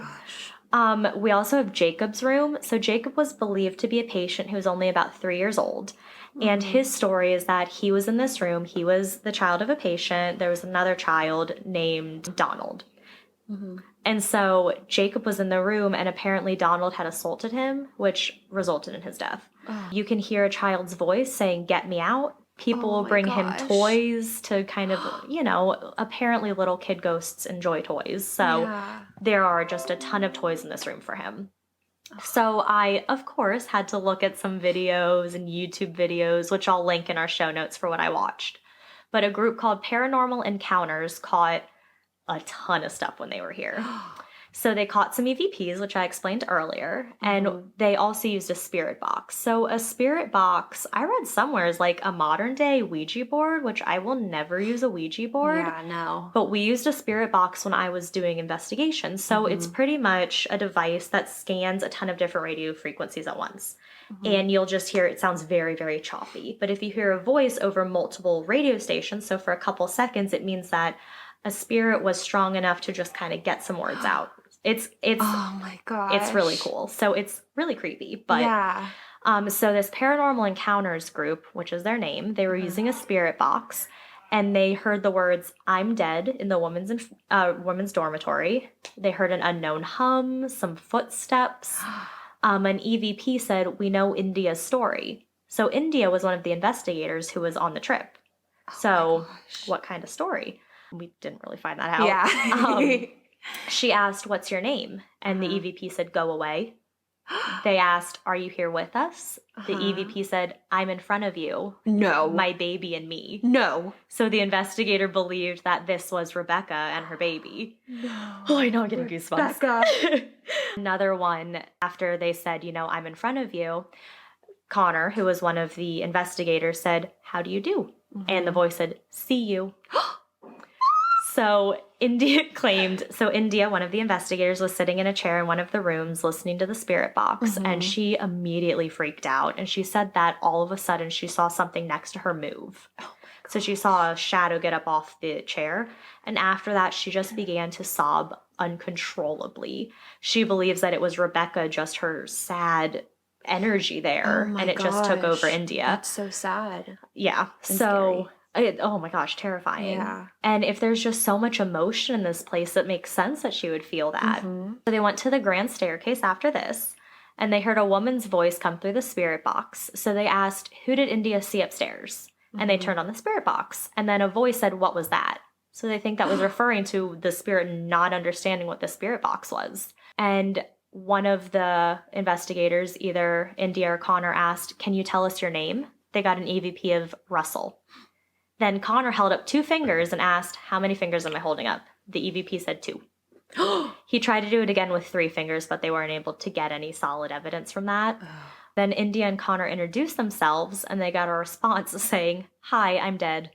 Oh my gosh. We also have Jacob's room. So Jacob was believed to be a patient who was only about 3 years old. And his story is that he was in this room. He was the child of a patient. There was another child named Donald. And so Jacob was in the room, and apparently Donald had assaulted him, which resulted in his death. You can hear a child's voice saying, "Get me out." People will bring him toys to kind of, apparently little kid ghosts enjoy toys. So there are just a ton of toys in this room for him. So I, of course, had to look at some videos and YouTube videos, which I'll link in our show notes for what I watched. But a group called Paranormal Encounters caught a ton of stuff when they were here. So they caught some EVPs, which I explained earlier, and they also used a spirit box. So a spirit box, I read somewhere, is like a modern day Ouija board, which I will never use a Ouija board. Yeah, no. But we used a spirit box when I was doing investigations. So it's pretty much a device that scans a ton of different radio frequencies at once. And you'll just hear it sounds very, very choppy. But if you hear a voice over multiple radio stations, so for a couple seconds, it means that a spirit was strong enough to just kind of get some words out. It's Oh my gosh. It's really cool. So it's really creepy. But yeah. so this Paranormal Encounters group, which is their name, they were using a spirit box, and they heard the words "I'm dead" in the women's dormitory. They heard an unknown hum, some footsteps. An EVP said, "We know India's story." So India was one of the investigators who was on the trip. So what kind of story? We didn't really find that out. Yeah. She asked, "What's your name?" And the EVP said, "Go away." They asked, "Are you here with us?" The EVP said, "I'm in front of you. No. My baby and me." No. So the investigator believed that this was Rebecca and her baby. No. Oh, I know, I'm getting goosebumps. Rebecca. Another one, after they said, "I'm in front of you," Connor, who was one of the investigators, said, "How do you do?" And the voice said, "See you." So India, one of the investigators, was sitting in a chair in one of the rooms listening to the spirit box, and she immediately freaked out. And she said that all of a sudden she saw something next to her move. Oh my God. So she saw a shadow get up off the chair, and after that she just began to sob uncontrollably. She believes that it was Rebecca, just her sad energy there, and it just took over India. That's so sad. Yeah. So... oh my gosh, terrifying. Yeah. And if there's just so much emotion in this place, it makes sense that she would feel that. So they went to the grand staircase after this, and they heard a woman's voice come through the spirit box. So they asked, "Who did India see upstairs?" And they turned on the spirit box. And then a voice said, "What was that?" So they think that was referring to the spirit not understanding what the spirit box was. And one of the investigators, either India or Connor, asked, "Can you tell us your name?" They got an EVP of Russell. Then Connor held up 2 fingers and asked, "How many fingers am I holding up?" The EVP said 2. He tried to do it again with 3 fingers, but they weren't able to get any solid evidence from that. Then India and Connor introduced themselves, and they got a response saying, "Hi, I'm dead."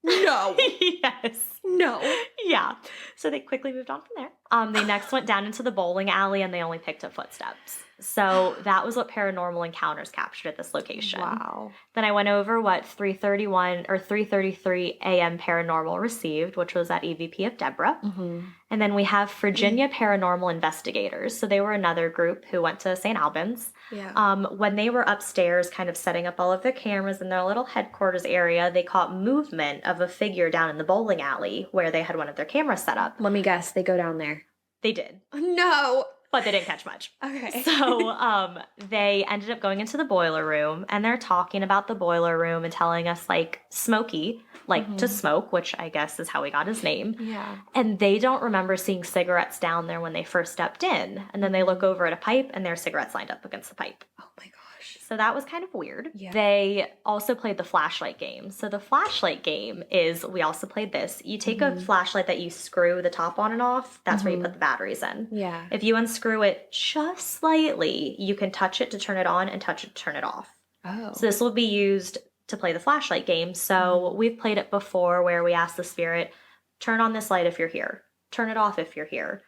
No. Yes. No. Yeah. So they quickly moved on from there. They next went down into the bowling alley, and they only picked up footsteps. So that was what Paranormal Encounters captured at this location. Wow. Then I went over what 3:31 or 3:33 a.m. Paranormal received, which was that EVP of Deborah. And then we have Virginia Paranormal Investigators. So they were another group who went to St. Albans. Yeah. When they were upstairs kind of setting up all of their cameras in their little headquarters area, they caught movement of a figure down in the bowling alley where they had one of their cameras set up. Let me guess, they go down there. They did. No. But they didn't catch much. Okay. So they ended up going into the boiler room, and they're talking about the boiler room and telling us, like, Smokey, like, to smoke, which I guess is how he got his name. Yeah. And they don't remember seeing cigarettes down there when they first stepped in. And then they look over at a pipe, and there are cigarettes lined up against the pipe. Oh my gosh. So that was kind of weird. Yeah. They also played the flashlight game. So the flashlight game is, we also played this. You take a flashlight that you screw the top on and off. That's where you put the batteries in. Yeah. If you unscrew it just slightly, you can touch it to turn it on and touch it to turn it off. Oh. So this will be used to play the flashlight game. So we've played it before where we ask the spirit, "Turn on this light if you're here. Turn it off if you're here.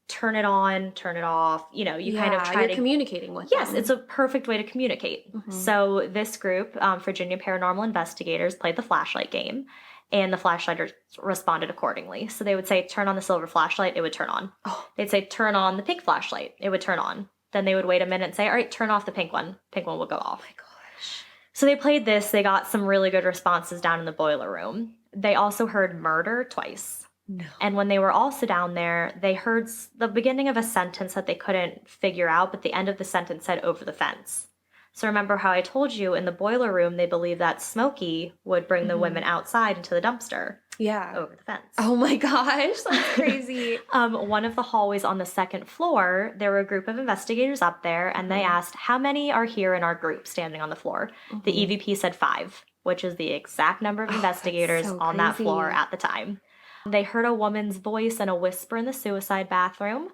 Turn it on, turn it off." You kind of try to communicating with Yes, them. it's a perfect way to communicate. So this group, Virginia Paranormal Investigators, played the flashlight game, and the flashlighters responded accordingly. So they would say, "Turn on the silver flashlight," it would turn on. They'd say, "Turn on the pink flashlight," it would turn on. Then they would wait a minute and say, "All right, turn off the pink one." Pink one would go off. Oh my gosh. So they played this. They got some really good responses down in the boiler room. They also heard "murder" twice. No. And when they were also down there, they heard the beginning of a sentence that they couldn't figure out, but the end of the sentence said "over the fence." So remember how I told you in the boiler room, they believed that Smokey would bring the women outside into the dumpster. Yeah. Over the fence. Oh my gosh, that's crazy. One of the hallways on the second floor, there were a group of investigators up there, and they asked, "How many are here in our group standing on the floor?" The EVP said 5, which is the exact number of investigators so on that crazy. floor at the time. They heard a woman's voice and a whisper in the suicide bathroom.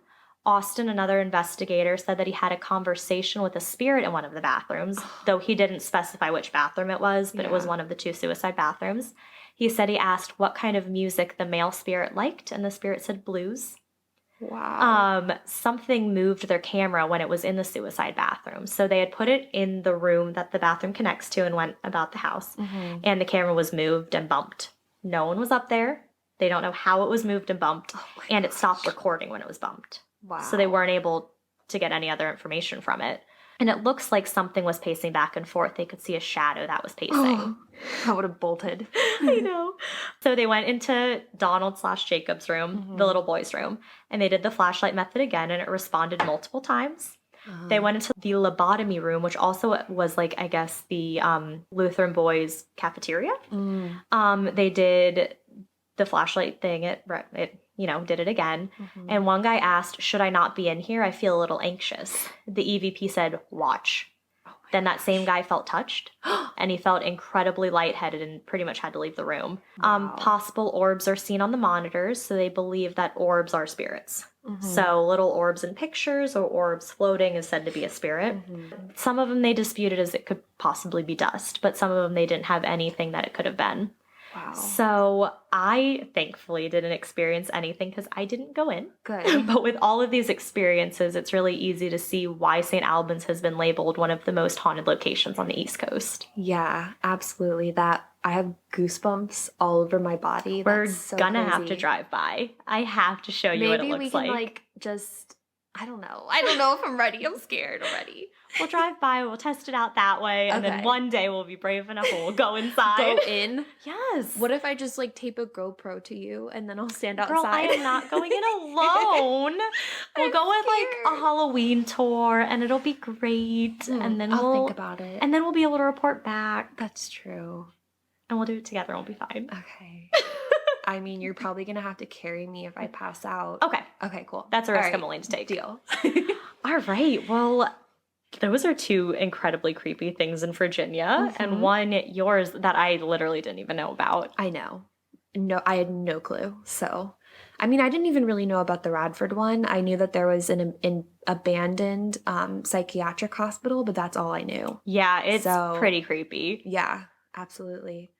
Austin, another investigator, said that he had a conversation with a spirit in one of the bathrooms, though he didn't specify which bathroom it was, but it was one of the 2 suicide bathrooms. He said he asked what kind of music the male spirit liked, and the spirit said blues. Wow. Something moved their camera when it was in the suicide bathroom. So they had put it in the room that the bathroom connects to and went about the house. And the camera was moved and bumped. No one was up there. They don't know how it was moved and bumped. And it stopped recording when it was bumped. Wow. So they weren't able to get any other information from it. And it looks like something was pacing back and forth. They could see a shadow that was pacing. I would have bolted. I know. So they went into Donald/Jacob's room, the little boy's room, and they did the flashlight method again, and it responded multiple times. They went into the lobotomy room, which also was like, I guess, the Lutheran boys' cafeteria. They did the flashlight thing. It did it again. And one guy asked, "Should I not be in here? I feel a little anxious." The EVP said, "Watch." Then that same guy felt touched, and he felt incredibly lightheaded and pretty much had to leave the room. Possible orbs are seen on the monitors, so they believe that orbs are spirits. So little orbs in pictures or orbs floating is said to be a spirit. Some of them they disputed as it could possibly be dust, but some of them they didn't have anything that it could have been. Wow. So I thankfully didn't experience anything because I didn't go in. Good. But with all of these experiences, it's really easy to see why St. Albans has been labeled one of the most haunted locations on the East Coast. Yeah, absolutely. I have goosebumps all over my body. We're That's so gonna crazy. have to drive by. I have to show you what it looks Maybe we can like. just, I don't know. I don't know if I'm ready. I'm scared already. We'll drive by, we'll test it out that way, and then Okay. one day we'll be brave enough and we'll go inside. Go in? Yes. What if I just tape a GoPro to you and then I'll stand outside? Girl, I am not going in alone. We'll I'm go with like a scared. Halloween tour and it'll be great. And then I'll we'll think about it. And then we'll be able to report back. That's true. And we'll do it together and we'll be fine. Okay. I mean, you're probably going to have to carry me if I pass out. Okay. Okay, cool. That's a risk All right. I'm willing to take. Deal. All right. Well, those are 2 incredibly creepy things in Virginia, and one, yours, that I literally didn't even know about. I know. No, I had no clue. So, I mean, I didn't even really know about the Radford one. I knew that there was an abandoned psychiatric hospital, but that's all I knew. Yeah, it's So- pretty creepy. Yeah, absolutely.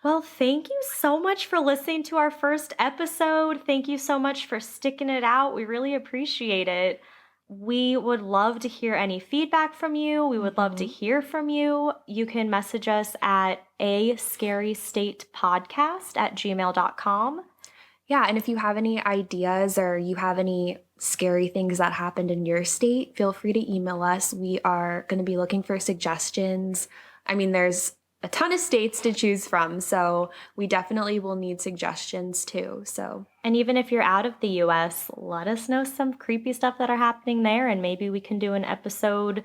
Well, thank you so much for listening to our first episode. Thank you so much for sticking it out. We really appreciate it. We would love to hear any feedback from you. We would love to hear from you. You can message us at ascarystatepodcast@gmail.com. Yeah, and if you have any ideas or you have any scary things that happened in your state, feel free to email us. We are going to be looking for suggestions. I mean, there's a ton of states to choose from, so we definitely will need suggestions too. So, And even if you're out of the US, let us know some creepy stuff that are happening there, and maybe we can do an episode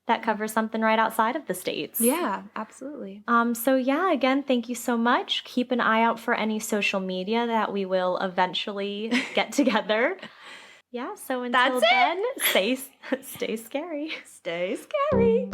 that covers something right outside of the States. yeah, absolutely. So yeah, again, thank you so much. Keep an eye out for any social media that we will eventually get together. Yeah, so until That's it. then, stay scary. Stay scary.